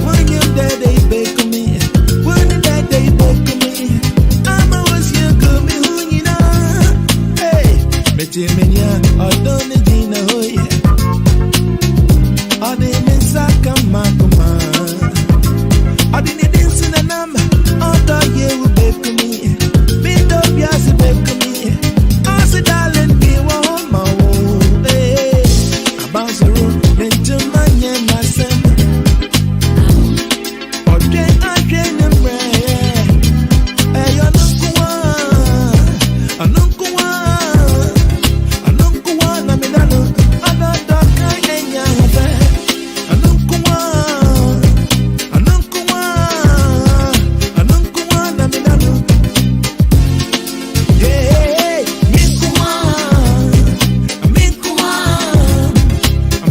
when you dead they bake me. When you dead they bake me. I'm always you go me who you know. Hey, Betty Minya, I don't need Dina Hoye. I didn't sack a macuma. I didn't dance in a number. I thought you would bake me. Bit up, yes, bake me. I said, darling, be one more. Hey, I bounce the road, then to my end, my son. Or then I can embrace. Hey, you're not one. I'm not one. I'm not one. I'm in a look. I'm not that kind of young affair. I'm not one. I'm not one. I'm not one. I'm in a look. Yeah, me one. Me one.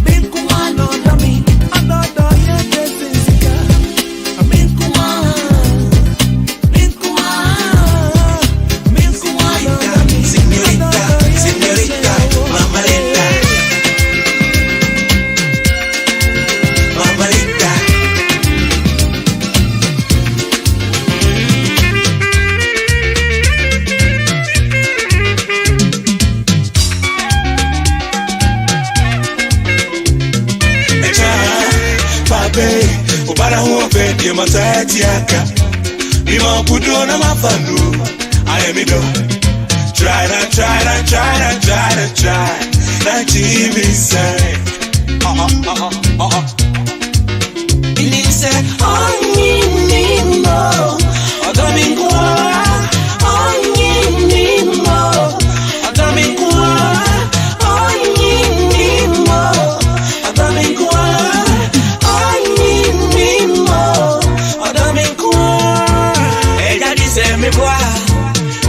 Me one. No, no, me. I'm not that young Jessica. Me one. Me one. Me one. Señorita, mamalita. Mamalita. Pape, ubara huope di matati aka. Bima pudo na mafanu. Ayemido. Try. Na TV say. Believe say, oh, me more. Odamingwa. Oh, me more. Odamingwa. Oh, me more. Odamingwa. Oh, me more. Odamingwa. Ella dice me boy,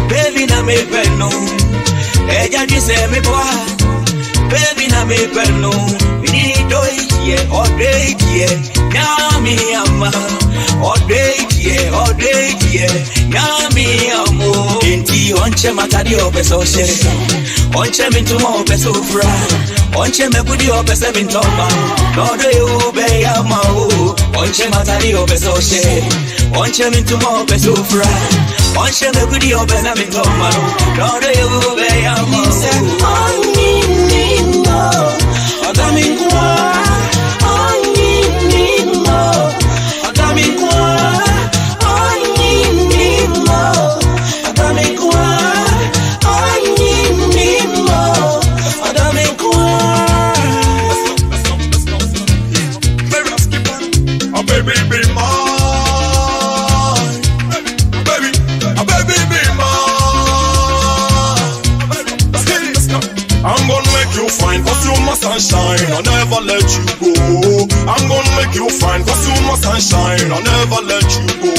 baby na me perno. Ella dice me boy, baby na me perno. We need to eat yeah, all day yeah. Yummy yumma, all day yeah, yummy yummo. Inti onche matadi obeso she, onche mintumo obeso fra, onche mebudi obese mintoma. No do you be yamma o, onche matadi obeso she, onche mintumo obeso fra, onche mebudi obese mintoma. No do you be yamma o. Say on me more, odamingwa. Sunshine, I'll never let you go. I'm gonna make you fine, cause you my sunshine, I'll never let you go.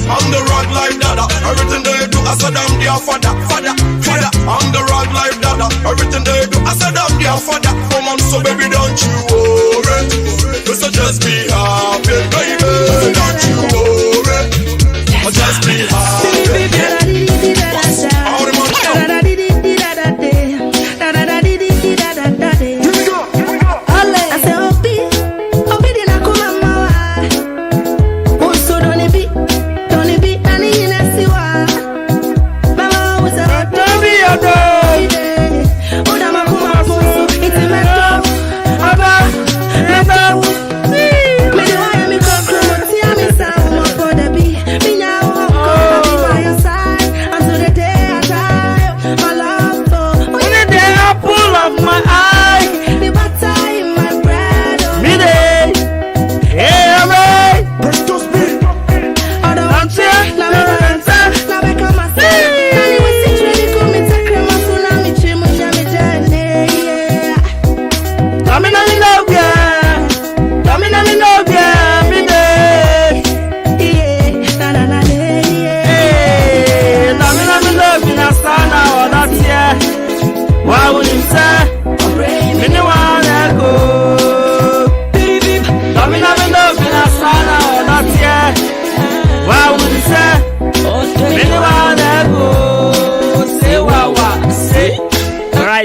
I'm the rock life dada, everything they do, I said I'm their father. I'm the rock life dada, everything they do, I said I'm their father. Come on, so baby, don't you worry. So just be happy, baby. Don't you worry. Just be happy. All the money.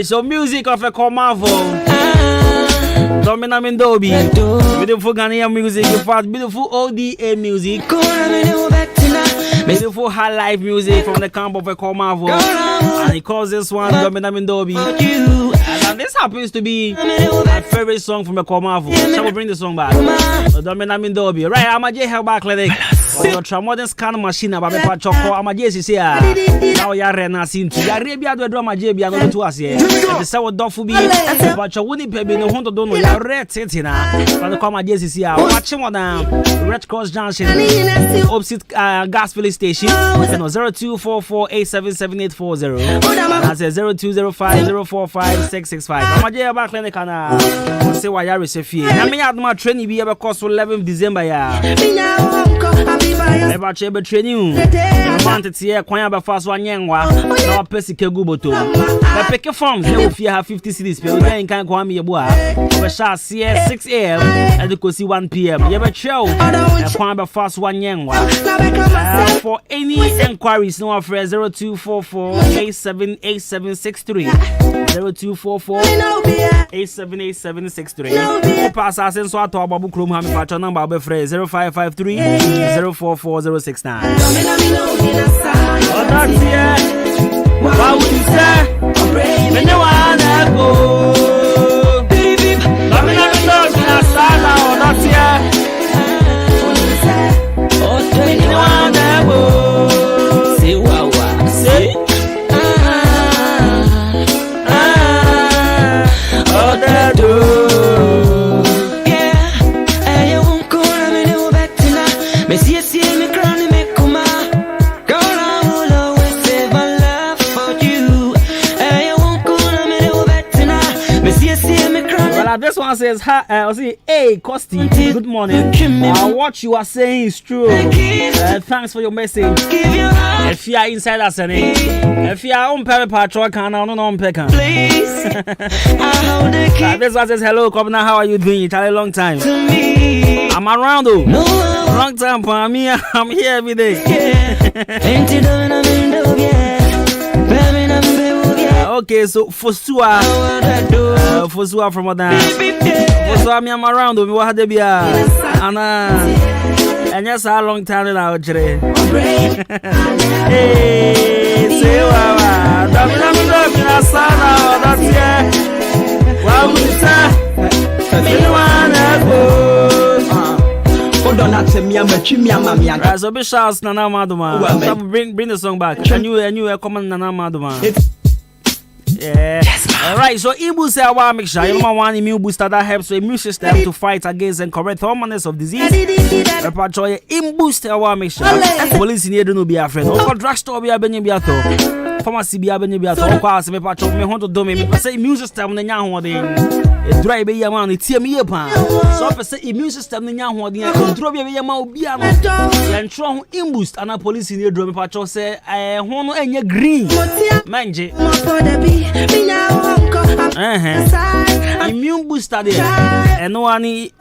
Alright, so music of a Komavo. Domina Mendobi. Beautiful Ghanaian music, in fact, beautiful ODA music. Beautiful high life music from the camp of a Komavo. And he calls this one Domina Mendobi. And this happens to be my favorite song from a Komavo. Shall we bring the song back? Domina Mendobi. Right, I'm a J Hell back clinic. Your tramodern scan machine about the patch of Amajes here. Now you're renasing to Arabia to drama JB and to us here. The sour dofu be but your winning baby no want to don't know your red titina. But the Amajes here. Watching on Red Cross Junction opposite gas filling station. 0244877840. That's 0205045665. Amaje back clinic and say why you receive. I mean, I my training be able cost 11 December. Eba chebe training wanted here kwanya ba fast one yenwa na pesi kegu boto na peke forms they will have 50 cedis pe we kan kwa me yebo a we sha 6 am and go see 1 pm yeba show kwanya ba fast one yenwa for any inquiries no offer 0244878763 0244878763 pass us so ato ababu krom ha me patch number be 0553044069. What would you say? When you wanna go, baby, let me know in a sala or not yet. When you wanna go, say what, say. Oh, that do. This one says, hey, Costy, good morning. What you are saying is true. Thanks for your message. If you are inside us, if you are on paper, can I don't pick up. This one says, hello, Kwabena, how are you doing? It's a long time. I'm around, though. Long time for me. I'm here every day. Okay, so Fosua from Odan. Fosua, I'm around. We will have to be and yes, a long time now, Jere. Hey, say what? So be shouts Nana Maduma. Bring the song back. And you comment Nana Maduma. Yeah. Alright, so Ibu say I want to make sure you know one immune booster that helps the immune system to fight against and correct hormones of disease. Repatriate immune booster I want to make sure police in here don't be afraid. Or drugstore be a benny biato. Pharmacy be a benny biato. Or class me patrol me want to do me. I say immune system the young one. Dry be a man, it's me upon. So I say immune system the young one. Drop be a man be a man. And strong immune boost and a police in here drum patrol say I want any green. Manje. Immune booster there and no any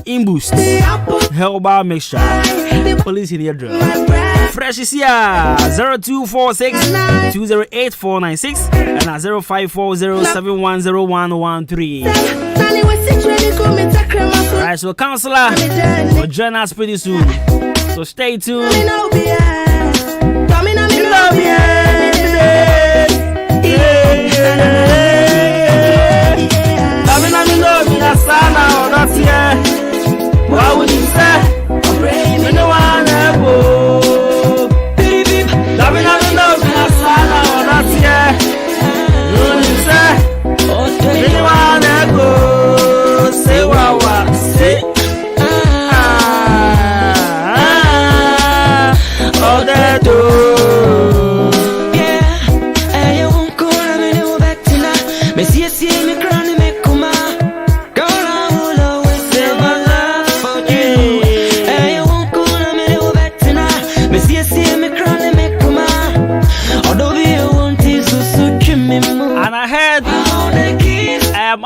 in boost herbal mixture police in your drum fresh is here 0246 208 496 and 0540710113. Alright, so counselor will join us pretty soon, so stay tuned. What would you say? When you wanna go, baby, loving no, that's yeah. What would you say? When you wanna go, say what, say. All that do.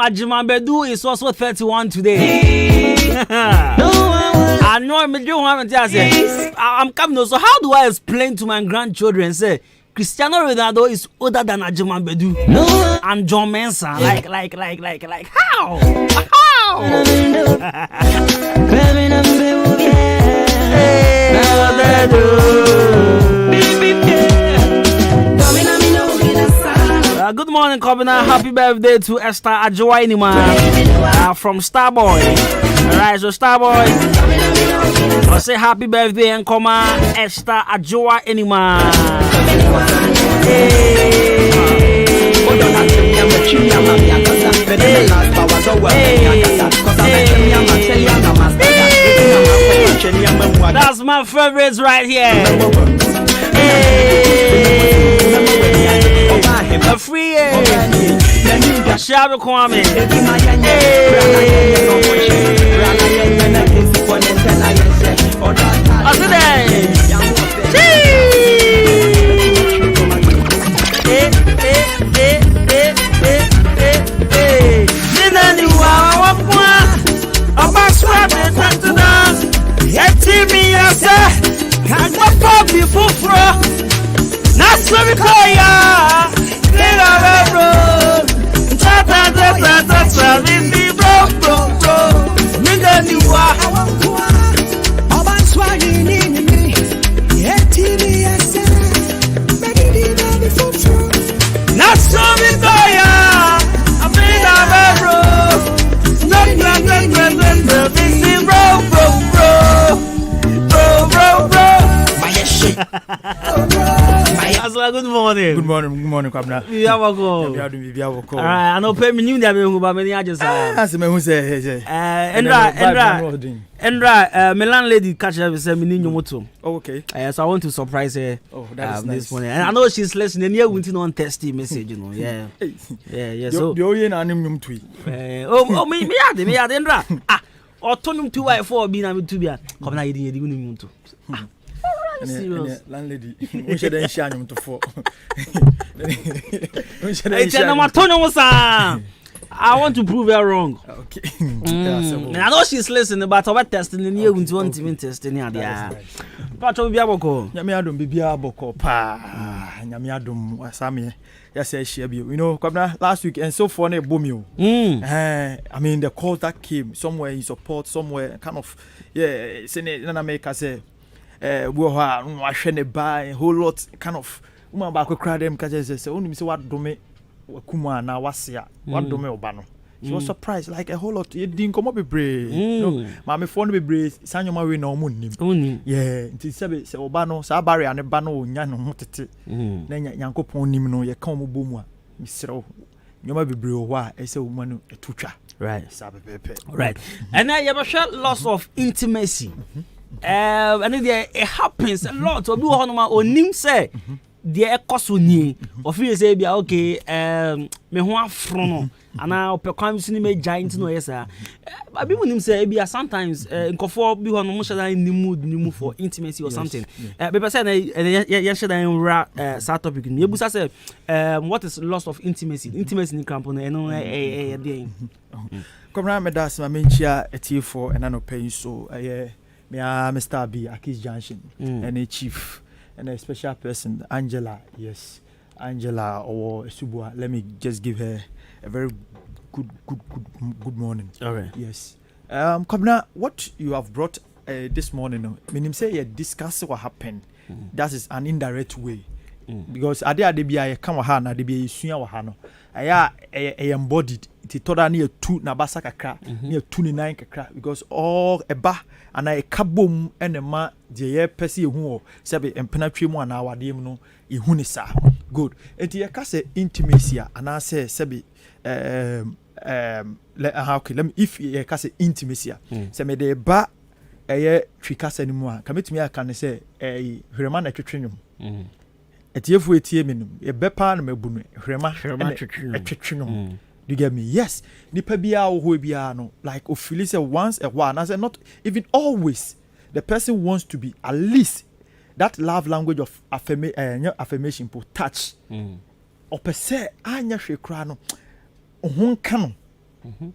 Adwuma Bedu is also 31 today. I know I'm coming. So how do I explain to my grandchildren? Say Cristiano Ronaldo is older than Adwuma Bedu and John Mensah. Like how? Good morning, Kwabena. Happy birthday to Esther Adwuma from Starboy. Alright, so Starboy, I'll say happy birthday and Esther Adwuma. That's my favorites right here. A free Shadow Kwame. That's what we call ya. Good morning. Good morning, Kwabena. Alright, I know pay me new there but many I just as me who say Endra Milan lady catch her say me new moto. Okay. So I want to surprise her that is nice. This morning. And I know she's listening near winting on testy message, you know. Yeah. Yeah. So the oye na anim twi. Me ade Endra. Autonomous 2x4 be na me to be. Come na yedi nim to. Serious landlady. We should then share him to four. I want to prove her wrong. Okay. I know she's listening, but I testing the year with one team testing here. But we be able Nyamiadum bibia boko pa. Nyamiadum wasami. Yes, share you. You know, Kwabena last week and so funny boom you. I mean the call that came somewhere in support, somewhere kind of saying na make us say we are buy a whole lot kind of woman back crowd them because say only say what do me kuma na wasia what do me obano. She was surprised like a whole lot. You didn't come up be brave. No, mama phone be brave. Sanyoma we no munim. Yeah, nti say obano sa barrier and bano nya no hotete. Na nyankopon nim no ye kan mo bomu a misrew. Nyoma be brave wa e say woman etutwa. Right. Right. And now you have a loss of intimacy. And it happens a lot. So, do honor or nim say, dear Cosuni, or feel say, be okay, me one frono, and now per crime cinema giant no yes, sir. But people him say, be sometimes in Cofor be on much in the mood for intimacy or something. But said, yes, I start topic. You say, what is loss of intimacy? Intimacy in company, and no, come around me, that's my main chair at T4 and I no pay so, me Mr. B Akis Junction and a chief and a special person Angela. Yes, Angela or Subua. Let me just give her a very good morning. All right. Yes. Kwabena, what you have brought this morning, meaning say you discuss what happened. That is an indirect way. Because ade bia ye kan wa ha na ade bia yesua wa ha no aya embodied it toda na tu na basa kakra na tu ni nine kakra because all eba ana e kabom enema de ye pese ehu o sebe empena twemu ana awade mu no ehu ni sa good enti ye ka se intimacy ana se sebe okay let me if ye ka se intimacy se me de ba eye twikasa ni mu a kametumi aka ne se hwrema na twetwenwum etiefu etie menum e bepa na mabunu hwrema twetwenwum. You get me? Yes. Nipa bia wo bia no like ofili say once a while. I say not even always. The person wants to be at least that love language of affirmation po touch. Opese anya hwe kra no. Ohun kan no.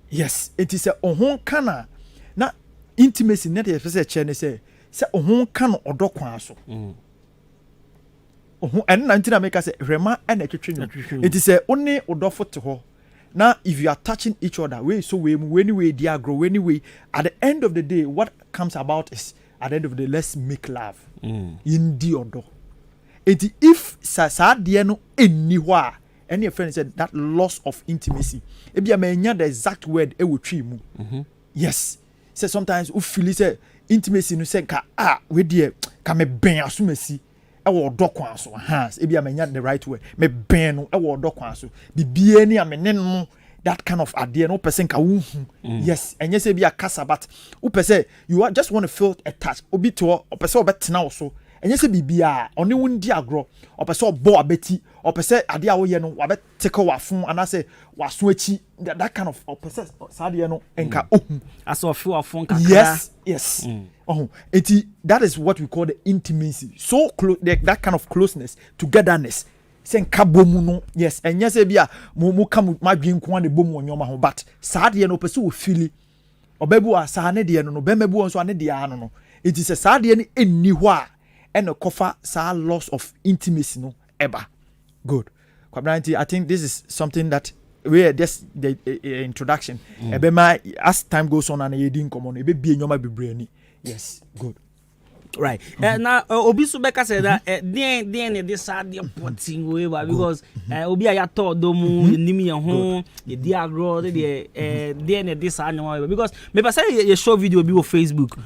Yes, it is a ohun kana na intimacy net e say che ne say ohun kan no odokwan so. and 19 make us say rema and a kitchen. It is a only odofo to her. Now, if you are touching each other, anyway, dear grow anyway. At the end of the day, what comes about is at the end of the day, let's make love. In the odo. If Sadia no anywhere, any friend said that loss of intimacy. If you may the exact word, it will treat you. Yes. So sometimes we feel say intimacy no say we dear can me ben asumesi. I will dog so hands. If you may the right way, me ben I will dog so. Be any I that kind of idea. No person can yes, and yes, be a casa, but say you just want to feel attached. Obi to or person bet now so. And yes, be only one dear grow or person bo a betty or person idea we no wabet take our phone and I say was switchy that kind of person sadiano enka I saw a few of phone. Yes. That is what we call the intimacy. So close, that kind of closeness, togetherness. Saying kabomuno, yes, and yes, be a mumu come my drink one the boom on your maho, but sadiano pursue fili or bebu a sanediano, no bemebu on so anediano. It is a sadian anywhere. And a cover sa loss of intimacy no ever. Good. Kwabena, I think this is something that where this the introduction. As time goes on and you didn't come on, it be nyoma be yes, good. Right. Now Obi Subeka said that then this sad potting way because Obi ayato domu nimi ho the diagro then this animal because me say you show video bi on Facebook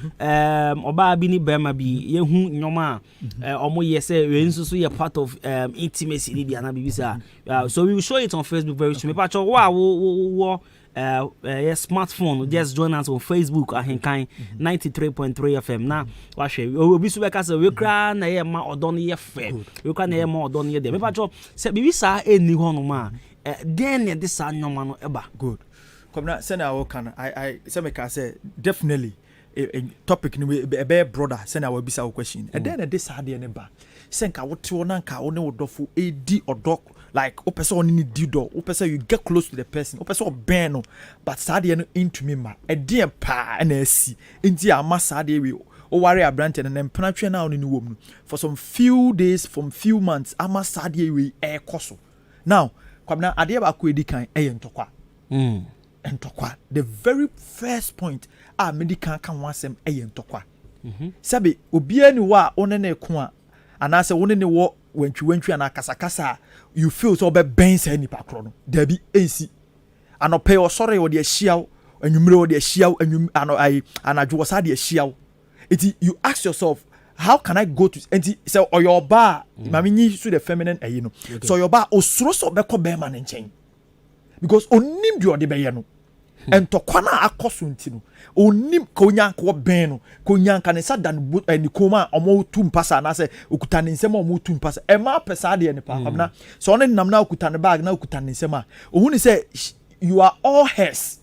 oba bi ni bema bi ye hu nyoma omo ye say we nso so ye part of intimacy ni bi ana bi so we will show it on Facebook very soon. Me pa cho wo smartphone just join us on Facebook ahenkan 93.3 FM na wa hwe obi so beka say we kra na ye ma odon ye fe we kra na ye ma odon ye de me pa cho say bibi sa eni ho no ma then this anyoma no eba good Kwabena say na wo kan I say me ka say definitely a topic ni be brother say na we bisa question and then this ade ne ba say nka wo te na nka wo ne wodofo edi odok like o person on need do o person you get close to the person o person ben no but sade no into me ma e de pa na asi enti ama sade we o worry abrante na empatry na on ni wom for some few days from few months ama sade we e koso now Kwabena ade ba ko edi kan e ntokwa ntokwa the very first point medical kan wasem e ntokwa sabe obi ani wa one na eko a anase one ne wo wantwi ana kasakasa you feel so be ben say nipa kro no da bi ensi anope o sorry wo de ahia anwumre wo de ahia anadwo wo sa de ahia you ask yourself how can I go to say or your bar mami nyi so the feminine ayi no so your bar osuro so be ko be man nchen because onim de ode be ye no entokwa na akoso ntino onim ka onyanka wo ben no ka onyanka ne sadan ni koma omo tumpasa na se okuta ne nsem omo tumpasa e ma pesa de ne pa Kwabena so one nam na okuta ne bag na okuta ne nsem a ohuni say you are all hers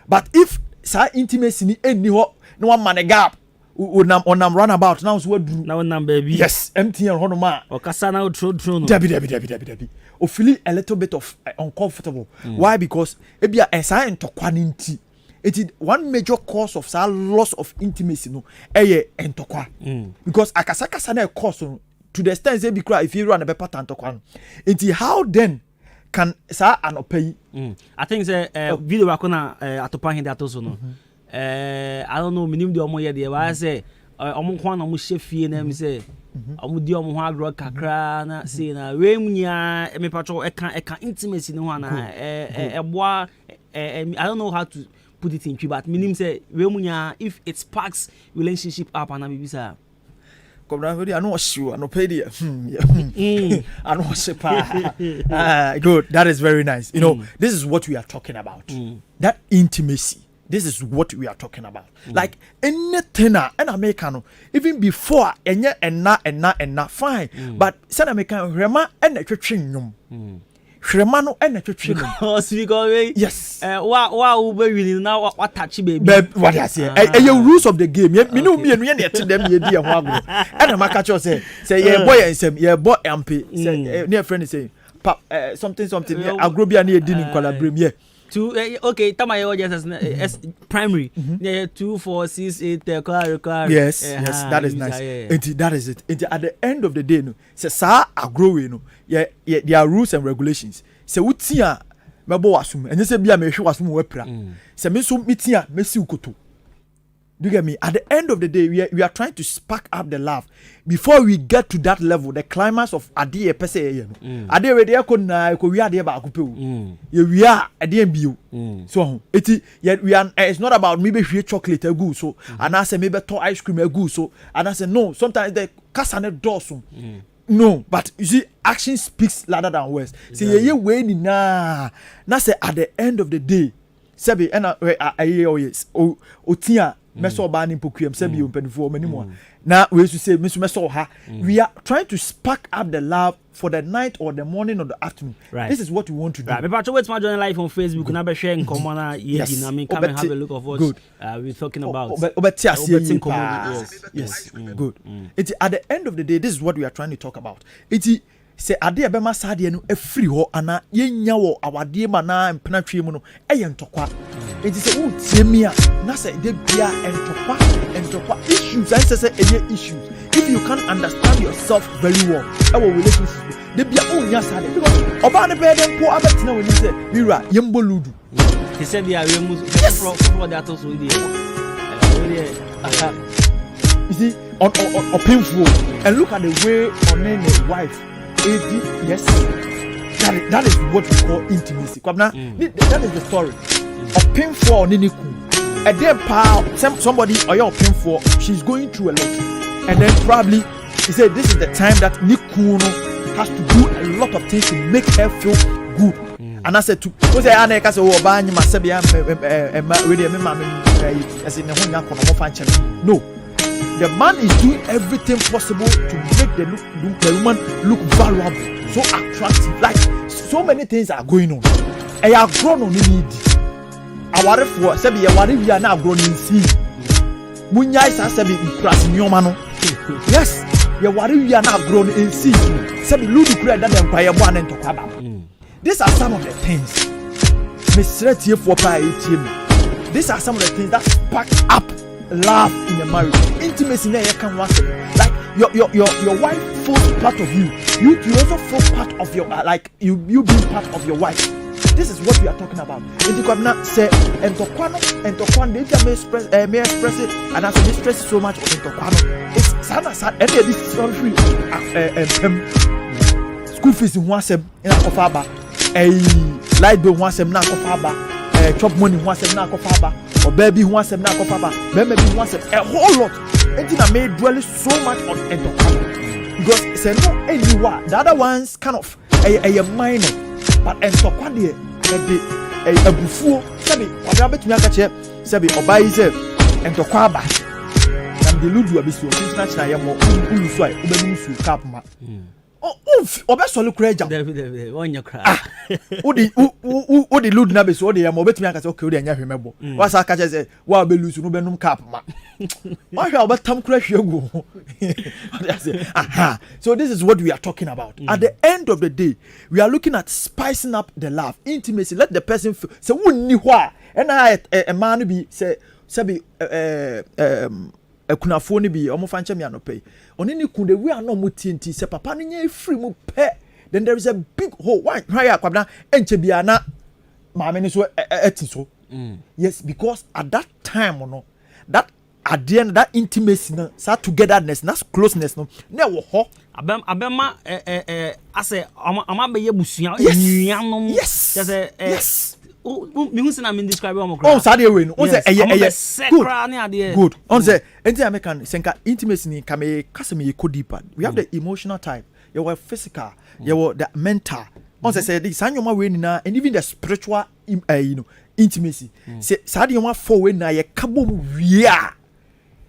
but if sa intimacy ni eni ho na one man gap onam runabout now so wadru na onam baby yes MTN ho no ma okasa na tro no debi o feel a little bit of uncomfortable why because ebia esa entokwa nti it one major cause of sa loss of intimacy no entokwa because akasa na cause to the extent say be cry if you run a better entokwa no enti how then can sa anopay I think say video akona atopa hin that also no I don't know minim de omo ye de wa say omo kwa na omo hye na me say omo di omo ho agro kakra na say na we munya me patro e kan intimacy no na eboa I don't know how to put it in tree but minim say we munya if it sparks relationship up and bibisa I know sure no pay there I know good that is very nice you know this is what we are talking about that intimacy. This is what we are talking about. Like anything and Americano, even before and fine. But San American Rema and a churchinum. Shremano and a churchinum. Yes. Wow, baby, now what touchy baby. What I say? Your rules of the game. Yet me know me and we to them ye dear Wago. And a macacho say yeah boy and say yeah boy MP. Say near friend say pap something. Agrobia near dinner collaborate. Yeah. Two okay, Tamayo just as primary. Yeah, 2, 4, 6, 8. Yes, yes, that is nice. That is it. At the end of the day, no, say sa agrowing no. Yeah, there are rules and regulations. Say utia mebo wasum. And you say bia me hwe wasum wepra. Say me so mitia mesi ukoto. Do you get me? At the end of the day, we are trying to spark up the love before we get to that level. The climax of adie per se, adie we dey na ko we adie ba akupe o. We are adie bio. So we are. It's not about me be hwe chocolate egu so, and I say me be to ice cream egu so, and I say no. Sometimes the kasa ne doso. No, but you see, action speaks louder than words. See, ye we ni na say at the end of the day, sebi and otia. Meso ba ni pokuem se bi ompanifo manimo na we su say meso ha we are trying to spark up the love for the night or the morning or the afternoon. This is what we want to do. Right. But wait my join live on Facebook na be share in common na ye dynamic come and have a look of what we're talking about. Yes. Good. It's at the end of the day this is what we are trying to talk about. It's say ade ebema sade no afiri ho ana yenya wo awade ma na mpena twe mu no eye ntokwa it is a tie mi a na say de bia entokwa issues and say eye issues if you can't understand yourself very well our relationship de bia onya sade because oba ne be dem po abetina woni say mira yemboludu he said they are remove from that also there you see on painful and look at the way on the wife yes, that is what we call intimacy. That is the story. A painful or niniku. And then somebody or your painful, she's going through a lot. And then probably he said this is the time that Nikuno has to do a lot of things to make her feel good. And I said to say Aneka so Obani Masabia no. The man is doing everything possible to make the woman look valuable, so attractive. Like so many things are going on. I have grown on need. Our for sebi we are now grown in sea. Munya is sebi impress nyomano. Yes, we are now grown in sea. Sebi ludu kura that empire one and talk about. These are some of the things. These are some of the things that spark up love in a marriage. Intimacy na you can want like your wife feels part of you. You also feel part of your like you being part of your wife. This is what we are talking about. If you can not say entokwano they can express it and as they stress so much on entokwano. It's sad and this is not free. School fees in one sem in akofaba. Light bill one sem na akofaba. Chop money one sem na akofaba. Or baby who wants them now papa, baby who wants them a whole lot. And I made dwell so much on entokwano because it's no anywhere. The other ones kind of a minor, but entokwano a buffo. Sabi, what I bet me I catch it. Sabi, obai say entokwaba. And the ludu abisu. Since na china yamo uluswai ubenusu kapma. Obeso look reja. On your cry. Odi ludu na beso odi yamo betumi aka say okay odi anya hwemebo. Wasa aka say wa be lusu no benum cap ma. Why hwa obetam kura hwegu. So this is what we are talking about. At the end of the day, we are looking at spicing up the love, intimacy. Let the person feel. Say wunni hwa. And a man be say be kunafo ni bi omo fanche me anope oni ni kun de we ano mo tienti se papa ni nya free mu pe then there is a big hole why ya kwabna enche bia na maame ni so eti so yes because at that time no that at the end that intimacy no that togetherness that closeness no na wo ho abema ase ama be ye busuan enuanom yes yes me who say na me describe am oh sade we no say good on say enti American senka intimacy ni kame kase me go deeper we have the emotional type you were physical you were the mental on say this anyoma we ni na and even the spiritual intimacy say sade you want for we na ye kabom wia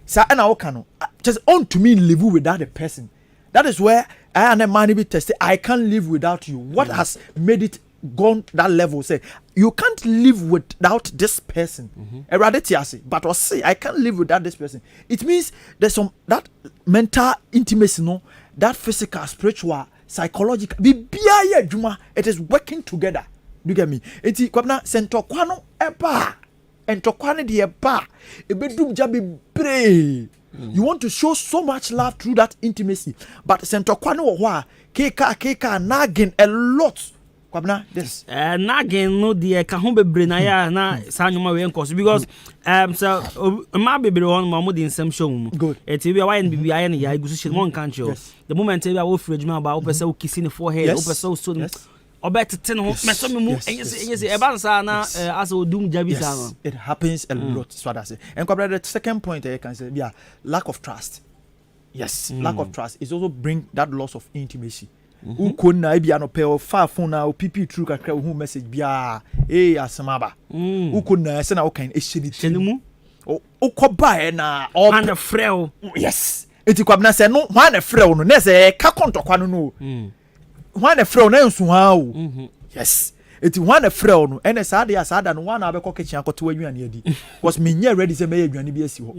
sa na wo kan just on to me live without the person that is where I and a man be tested I can't live without you what has made it gone that level say you can't live without this person but or say I can't live without this person it means there's some that mental intimacy no that physical spiritual psychological it is working together you get me enti kwabna sentokwa no eba entokwa ne de eba ebedum ja bebre you want to show so much love through that intimacy but sentokwa ne wo ho a keka nagging a lot kwabna this nagging no de ka ho bebre na ya na sa nyoma we enkoso because so ma bebre on ma mo de nsem show mu eti bia why bibia ya ne ya igusu shit mo nkan show the moment bia wo free adwuma ba wo pese wo kissing forehead wo pese so obetete no meso me mu enyese e ban sa na as odum jabi sa no it happens a lot so that say and kwabra the second point I can say yeah lack of trust lack of trust is also bring that loss of intimacy uko na bia no pe fa phone na o pp true kakra who message bia asamaba uko na se na o kan ehye mu o ba na o na frel yes eti kwabna se no hwa na frel no na se ka kontokwa no hwa na frel na nsu ha o yes eti hwa na frel no ene saada no hwa na abekọ kitchen akoto anwane adi because me nya ready se me anwane bi asi ho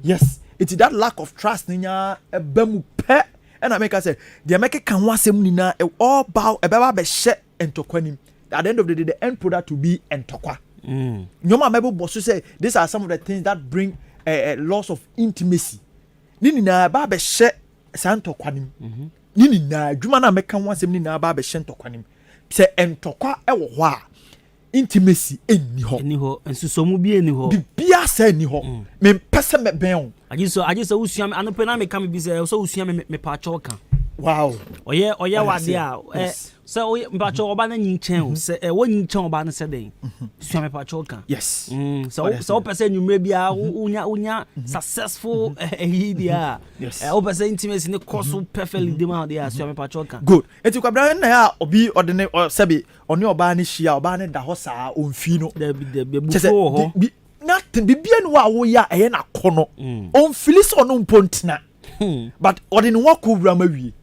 yes eti that lack of trust nya ebamu pe and I make us say the make can wasem nina all bow ebeba be hye entokwanim at the end of the day the end product to be entokwa nyoma mebo boss say these are some of the things that bring a loss of intimacy nina ba be hye santokwanim nina adwuma na make kan wasem nina ba be hye entokwanim say entokwa ewo ho a intimacy eni ho ensusomu bi eni ho bibia say eni ho me pese me ben ajiso usua me anope na me kam bi say so usua me pa choka wow oye wade a say oye me pa choka oba na nyinchen say wo nyinchen oba na say den usua me pa choka yes so pese nyumre bia unya successful dia o pese intimacy ne course perfectly demand dia usua me pa choka good eti kwabra na ya obi odene sabi oni oba na hia oba na da ho saa onfi no de bufu ho nothing bibia no wa wo ya eye na kono on filis ono mpontina but odin wa ko wura ma wie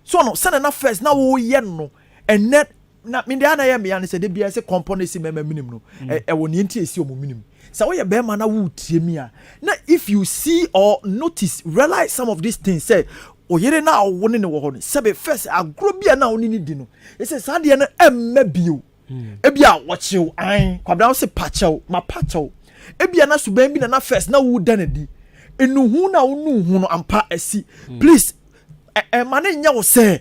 so no send na first na wo ye no and net na me dia na ye me ya ne se de bia se component si mema minim no e wo ne nti esi o mo minim so wo ye be ma na wo tie mi a na if you see or notice realize some of these things say oyere na wo ne wo ho no se be first agro bia na wo ni di no e se sa de na emma bio e bia wo chew an kwabra wo se pachew ma pachew ebia na suban bi na first na wo da na di enuhu na wo hu no ampa asi please mane nya wo say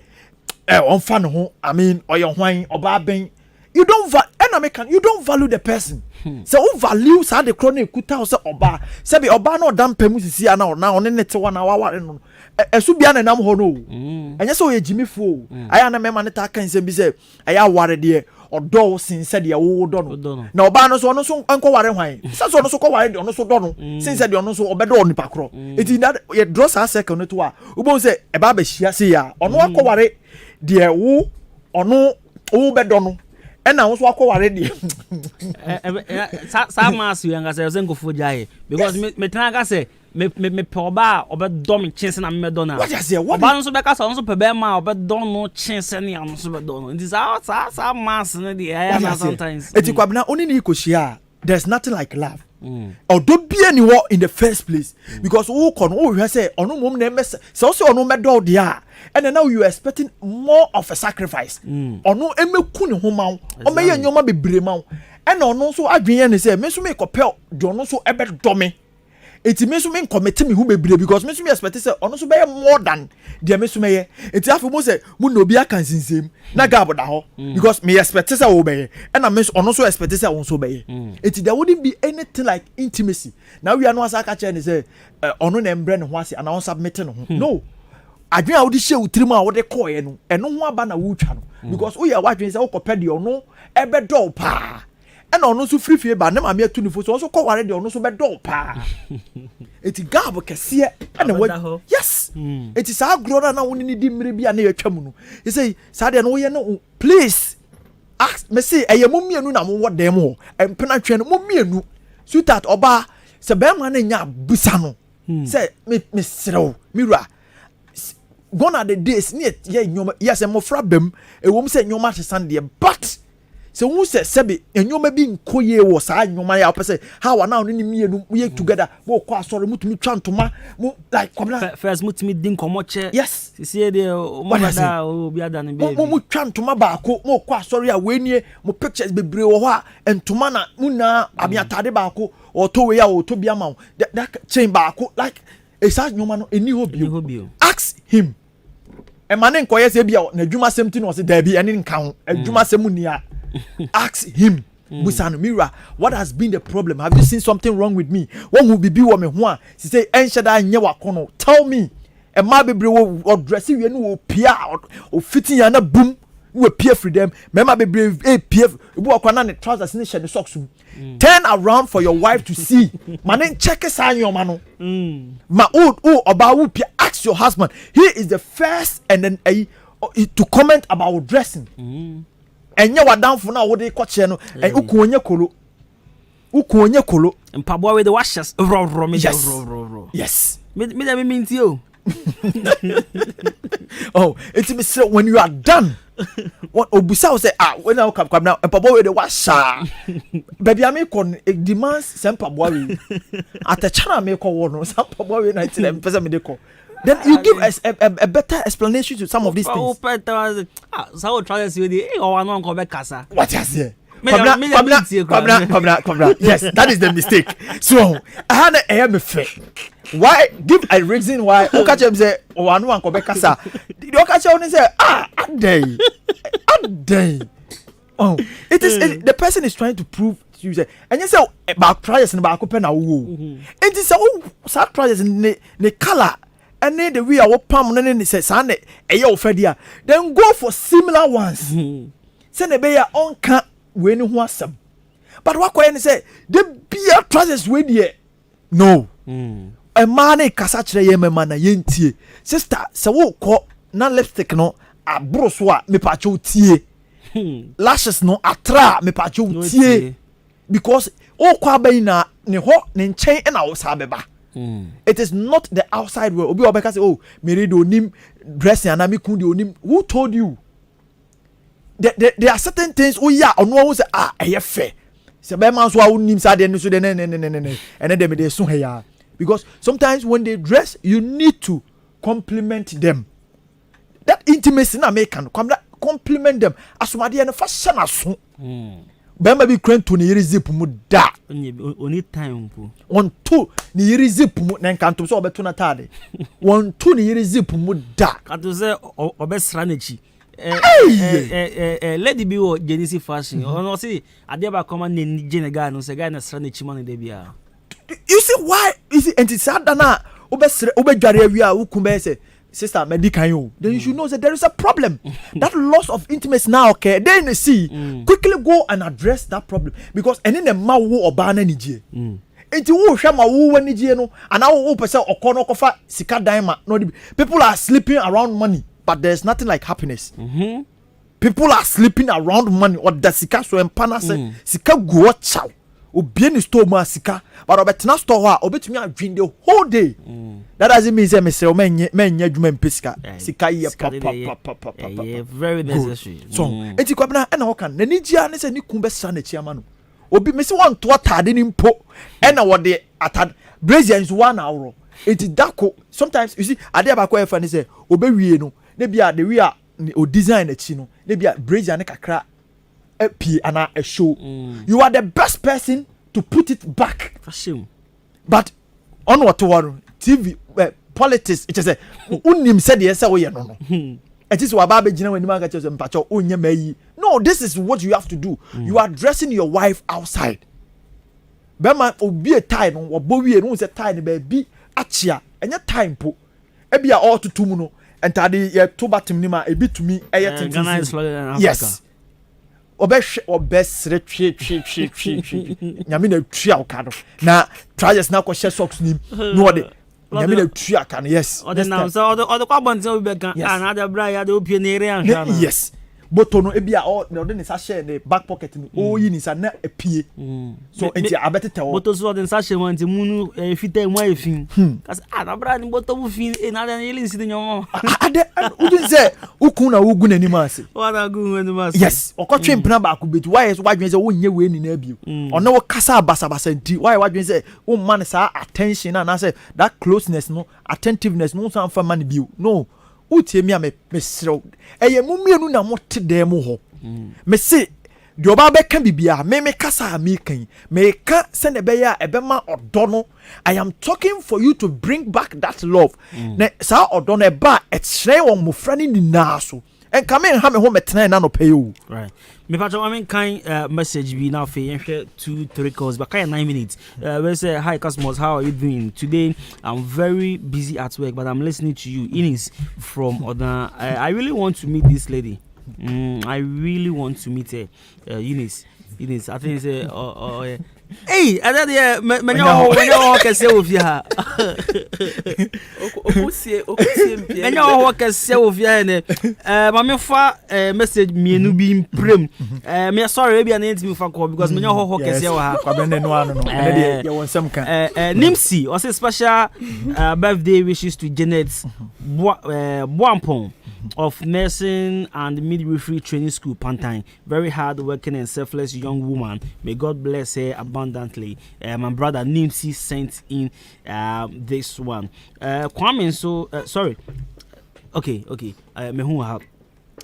on fa no ho I mean oyo hwan oba ben you don't you don't value the person so who value sa the chronic kuta o say oba say be oba na odam pam sisi na one nete wa na waware no esu bia na nam ho no enye so ye jimifo aya na mema ne ta kan se bi say aya ware de odo sin said ya wo do no na oba no so anko ware hwan so no so ko ware de ono so do no sin said ono so obedo onipa kro eti that ye draw sa second to a ubon say e ba ba hia se ya ono akọ ware de wo ono wo bedo no ena wo so akọ ware de sa mas you anga say zengo fo jae because me tana ga say me oba obedo me chinse na me do na oba no so be ka so pe be ma obedo no chinse na no so be do no it is sa mas na the na sometimes eti kwabna oni ni koshia there's nothing like love odo bia ni wo in the first place because who kon who hwe say ono mom na emese so ono medo de a and now you are expecting more of a sacrifice ono emeku ni ho mawo o meye nyoma bebre mawo and ono so adwen ne say me so me kopel de ono so ebe do me eti me so me commit me who bebre because me so me expect say ono so be more than de me so me eti afu mo say mu no bia kan sinsem na gab da ho because me expect say wo be and me ono so expect say won so be eti there wouldn't be anything like intimacy now we are no asaka che ne say ono na embre ne ho ase and I submit no no adwen a wo de hye utrim a wo de koye no eno ho aba na wo twa no because wo ya wadwen say wo kopɛ de ono ebe do pa and ono so free fie ba na ma me atu ni fo so ko ware de ono so be do pa eti gab kese and yes eti sa agro na wo ni di mmire bia na yatwa mu no you say sa de no wo ye no please ask me say eye mo mienu na mo wo dem ho empena twa no mo mienu sweetheart oba se be ma na nya busa no say me serew mirua gone are the days ni ye nyoma yes mo fra bem e wo mo say nyoma hyesan de but So who said sebi enyoma bi nkoye wo saa nyoma ya opese how na no ni mienu we together wo kwa sorry mutumi twantoma mu like Kwabena first mutumi din komoche yes see dey o mada obi ada no be mu twantoma baako mo kwa sorry a we nie mo pictures bebre wo ho a entoma na mu na abiatade baako o to we ya o to bia ma that chain baako like esa nyoma no eni hobio ask him e mane nkoye se bia na adwuma semti no se da bi ene nka ho adwuma semu nia ask him Busano Mira, what has been the problem? Have you seen something wrong with me? One will be me one. She say, "Enshada nyewa kono." Tell me, a mabebre or dressing you know pia or fitting yana boom. We peer freedom. Mema bebre a peer. We walk on the trousers and the socks. Turn around for your wife to see. Man, check us on your mano. Ma about pia. Ask your husband. He is the first and then to comment about dressing. Enye wadan fo na wo de kwache no ukonye kolo mpaboa we the washes ro yes me da me minti o oh it's me say when you are done what obusa say when I come now mpaboa we the washa baby am kon demands some mpaboa we atachana me ko wo no some mpaboa we na tell person me de ko. Then you give us a better explanation to some of these things. So try to see kasa. What is here? Kwabena. Yes, that is the mistake. So I had a fair. Why give a reason why? Okache say one kasa. The Okache only say a day. Oh, it is the person is trying to prove to you say, and you say about trials and about open a woo. It is so trials in the color. And then the way our palm and says, Sunday, a yo fedia, then go for similar ones. Send a bear on can't win who was some. But what can say? The beer trousers with ye. No. A man a casatra yemana yentie. Sister, so call non lipstick no a broswa me pacho tie. Lashes no a tra me pacho tie. Because all Kwabena ne ho ne chain and our sabeba. It is not the outside world. Obi obeka say, oh, me do nim dressing and me kundi onim. Who told you? There are certain things. Oh yeah, on one who say I fair. Say be man so a nim sa de so de ne. And then they so here. Because sometimes when they dress, you need to compliment them. That intimacy na make can compliment them. Asumade na fashion aso. Bema bi krentu ni yiri zip mu da. Oni time po. On two ni yiri zip mu na nkanto so obeto na tade. On two ni yiri zip mu da. Kanto se obesra nechi. Lady bi wo Genesis fashion. Ono si ade ba koma na ni genega no se guy na sra nechi man de bia. You see why? You see antisada na obesre obedware awia ukumbe se sister medical you. Then you should know that there is a problem. That loss of intimacy now okay. Then you see quickly go and address that problem because any the ma wo oba na nije. Enti wo hwa ma wo wani je no and now wo pese okono kofa sika dan ma no people are sleeping around money but there's nothing like happiness. People are sleeping around money or the sika so empana se sika go chow. Obi ni store ma sika but obetena store ha obetumi adwin the whole day. That doesn't mean say me say menye adwuma mpesika sika ye pop. Very necessary. So enti Kwabena na ho kan na ni gia ne say ni kun be sra na chiama no obi me say won to atade ni mpo na wo de atade brazier one hour enti dako sometimes you see ade abako e fa ni say obewie no na bia the we are o design achi no na bia brazier ne kakra P and a show. You are the best person to put it back. But on what TV politics, it is a unim said yes, no. It is what Baba Gina when you market and Pacho Unyamei. No, this is what you have to do. You are dressing your wife outside. Bema will be a time or Bowie and a tiny baby achia and your time po. Ebia all to Tumuno and Tadi to Batimima a bit to me. Yes. Best Yamina tria cano. Now try just now share socks nim. No de Yamina tria can yes. Or the now so the carbon will be another bright opium area. Yes. boto no ebi a o de ne sa share ne back pocket no o yi ni sa na epie so enti abetete wo boto so de sa share wan ti munu fita mu afin cause na bra ni boto mu fin na de yeli nsi de nyomo ade udin say ukun na ugu na nima ase wana gu na nima ase yes okotwe mpena ba ku beti why so wadwen say wonye we ni na bio ono wo kasa basabasa nti why wadwen say wo man sa attention na say that closeness no attentiveness no san fa man bio no utie mi a me srew eye mu mienu na mo te dem ho me se de oba be kan bibia me kasa mi kan me ka se ne be ya ebe ma odo no I am talking for you to bring back that love na sa odo no e ba etre won mo frani ni na so en ka me ha me ho metena na no pay you right me patch I mean kind message be now for 2-3 calls but kind 9 minutes we say hi customers, how are you doing today? I'm very busy at work but I'm listening to you. Ines from other I really want to meet this lady. I really want to meet her. Ines I think say hey, ada dia menyo kese ofia. Okusie mpie. Menyo kese ofia ne. Mame fa message mienu bi imprem. Me sorry be an intimi fa call because menyo kese wa ha. Kwabena no ano no. Na dia ye won sam kan. Nimsi, o say special birthday wishes to Janet Boampong of Nursing and Midwifery Training School, Pantine. Very hard working and selfless young woman. May God bless her abundantly. My brother Nimsi sent in this one. Kwame, so sorry. Okay. Me who have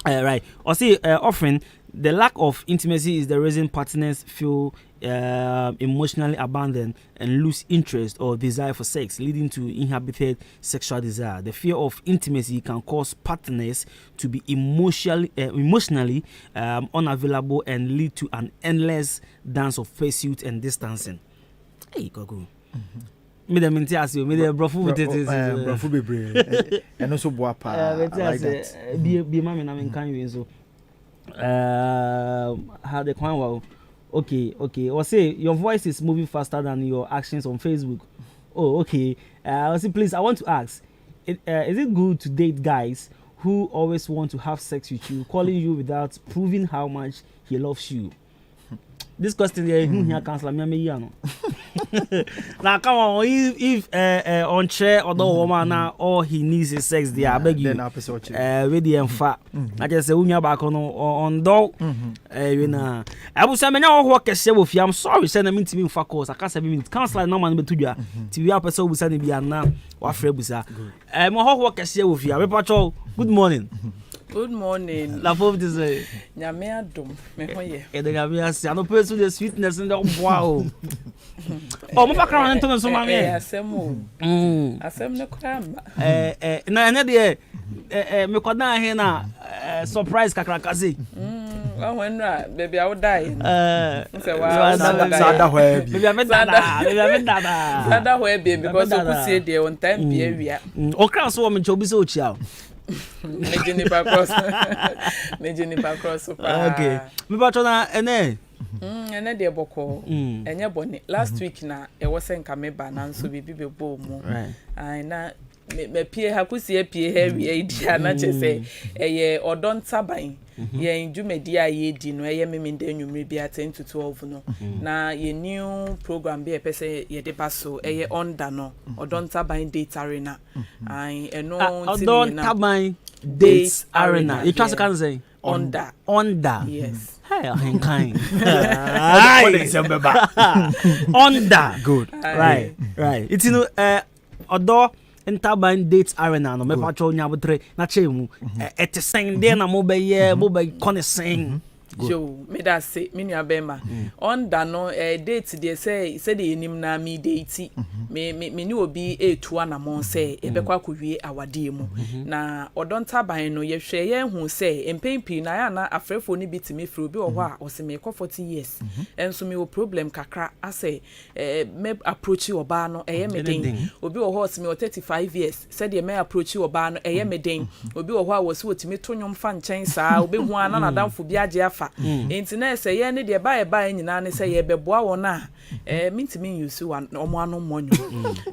right. I see offering the lack of intimacy is the reason partners feel emotionally abandoned and lose interest or desire for sex, leading to inhibited sexual desire. The fear of intimacy can cause partners to be emotionally unavailable and lead to an endless dance of pursuit and distancing. Hey, Gogo. Me dem inti asio me dem brofu brofu bebre eno so boa pa like that be mama na men kan wi so how the kwan wow. Okay. Or say your voice is moving faster than your actions on Facebook. Oh, okay. I say please, I want to ask, is it good to date guys who always want to have sex with you, calling you without proving how much he loves you? This question here, here cancel me no. Now come on, if on chair or the woman now all he needs is sex, there I beg you. With the fat. I just say unya back on dog. You know, I will say me now work a share with you. I'm sorry, send me to me for course. I can't 7 minutes. Cancel no man be to you. To you person will send me now. What free busa? My work a share with you. Good morning. Good morning. La pauvre disait. Nyame adom me hoye. E de nyame ase. Ano person the sweetness in the wow. Oh, mo pakra wan ntono so ma me. Asem o. Asem ne kramba. Na de me kwada he na surprise kakra kaze. When baby I would die. Say wow. Sada hwe bi. Baby amenda. Sada hwe bi because of say there on time bi awia. O kra so me chobi so chia. Meje nipa cross okay me bacho na ene de boko enye boni last week na e wose nka me ba na nso bibi bebo mu ai na me pie hakusi e pie heavy e dia na chese eye odon taban ye njumedi a ye di no eye memende nwumre bi at 10 to 12 no na ye new program bi e pese ye de paso eye onda no odon taban date arena ai eno odon taban date arena you trust can say onda yes hey kind onda good right it's you know odo Interban Dates Arena no me patrol nyabotre na chemu etesen de na mo be koneseng jo me da say me nua be ma on da no date de say de enim na me date me ni obi etu na mo say e be kwa kowie awade mu na odontaban no ye hwe ye hu say empempi na ya na afrefo ni bitimi fro bi wo a o se me 40 years enso me wo problem kakra ase me approach oba no eye me den obi wo ho se me 35 years say de me approach oba no eye me den obi wo ho a wo se wotimi to nwom fa nchen saa obi hu ana na damfo bi age afa enti na say ye ne de ba nyina ne say ye beboa won a mintimi use one omo anu monyo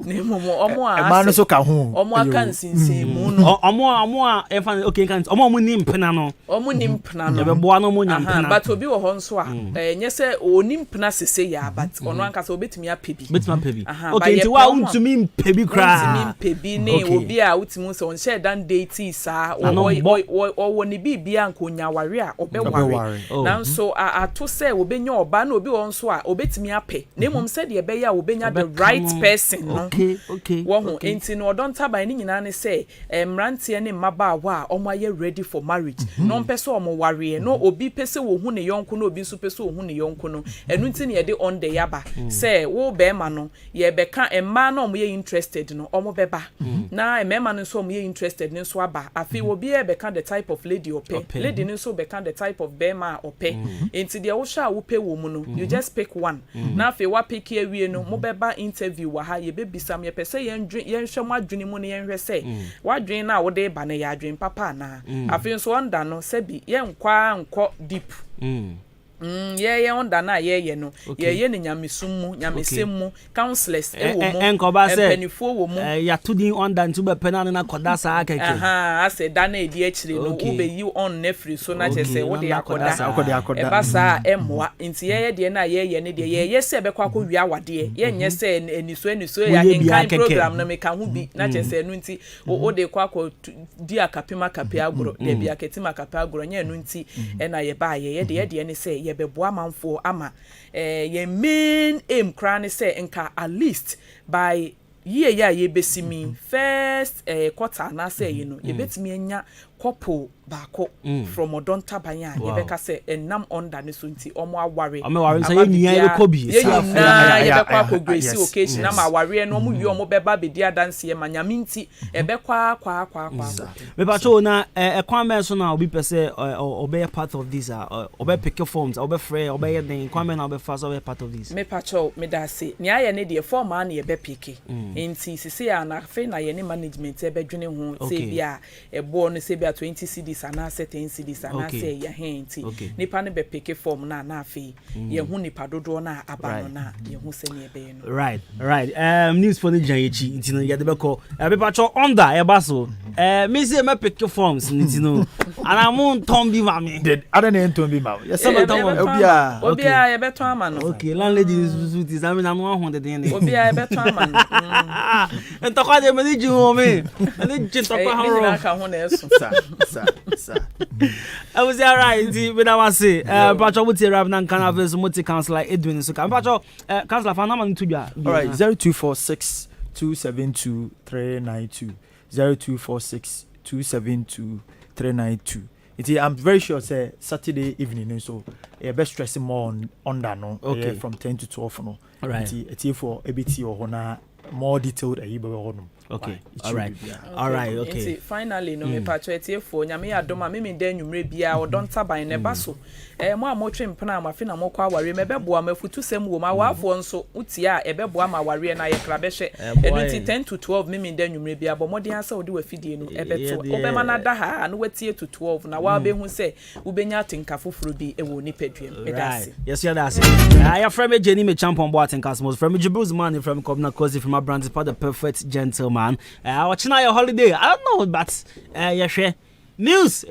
ne momo omo a ma no so ka ho omo aka nsinsin mu no omo a efa okay kan omo ni mpena no ye beboa no mo nya mpena but obi wo ho nso a nye say oni mpena sese ya but ono anka so obetimi apebi okay nti wa untumi mpebi kra untumi mpebi ne obi a utimu so on share dan date sa o ni bibia anka onyaware a obeware nanso ato say obenya oba na obi wo nso a obetimi ape na mom said ye be ya obenya the right person no okay wo ho enti no odon taban ni nyina ne say mrante ne mmabaawa a omo aye ready for marriage no mpese omo ware no obi pese wo hu ne yonko no obi nso pese wo hu ne yonko no enu nti ne ye de on the yaba say wo be ma no ye be ka emma na omo ye interested no omo beba na emma no nso omo ye interested ne nso aba afi wo bi e be ka the type of lady ope lady ne nso be ka the type of bema ope enti de wo sha wo pe wo mu no you just pick one na afi wa pick ewie no mo beba interview wa ha ye be bisam ye pese ye hwe mo adwene mu ne ye hwe se wadwen na wo de ba ne ya adwen papa na afi nso onda no sebi ye nkwa deep ye onda na ye no ye ne nyamesum mu counselors e wo mu penifo wo mu ya tudin onda ntu be penana na koda sa akeke ase da na edi akire no wo be yi on na free so na chese wo de akoda e ba sa emwa nti ye de na ye ne de ye se be kwa akọ wi awade ye nye se eniso ya hinkan program na me ka hu bi na chese no nti wo de kwa akọ di akapema kape agoro de bi aketima kape agoro nye no nti e na ye ba ye de ne se ye beboa manfo ama ye main aim kra say nka at least by year ye besimi first quarter na say you know ye betimi anya couple baako from odon tabanya ye beka say enam under ne so nti omo aware say ye ye ko bi ye bekwa ko grace occasion na ma aware no omo wi omo beba bedi adanse ye manyame nti e bekwa kwa me pa cho na ekwan men so na obi pese obey part of this obey pick forms obey free obey den kwan men na obey fast obey part of this me pa cho me da say ni aye ne de form an ye be pick nti sisi ya na fe na ye ne management e be dwene ho say bia ebo no say bia 20 cedis ana 10 cedis ana say ya henti nipa ne be pick form na afi ye hu nipa dodo na aba no na ye hu se ne be no right news for the janyechi nti no ye de be ko be pa cho under e ba so me say me pick forms nti no ana mo ton bi ma me did ada ne ton bi ma ye sama ton obi a ye be ton ama no okay landlady is examine na no ho de den obi a ye be ton ama no entokwa de me ji ho me ani ji tokwa ha ro ka ho na eso sa I was alright we na wa say pacho muti rap na kana verse muti counselor Edwin so ka pacho counselor fa na ma ntu dwa all right 0246 272 392 0246 272 392 I'm very sure say Saturday evening so best stressing more on that no from 10 to 12 no right it's for ABT or hona more detailed okay all right okay finally no me patcho etiefo nyame adoma me den nwumre bia odon taban ne baso mo amotwe mpena ma fe na mokwa aware me beboa mafutu sem wo ma wafo nso utia e beboa ma aware na ye krabehwe enuti 10 to 12 me den nwumre bia bo modin asa odi wafidie no ebeto obema na da ha anu watie to 12 na wa be hu se ubenya atinka foforo bi e wo nipadwem edase yes you that's I from me Jenny me champion boy atinka smos from me Jibrils man from Kwabena Costy from my brand is the perfect gentleman watching your holiday I don't know but yeah share news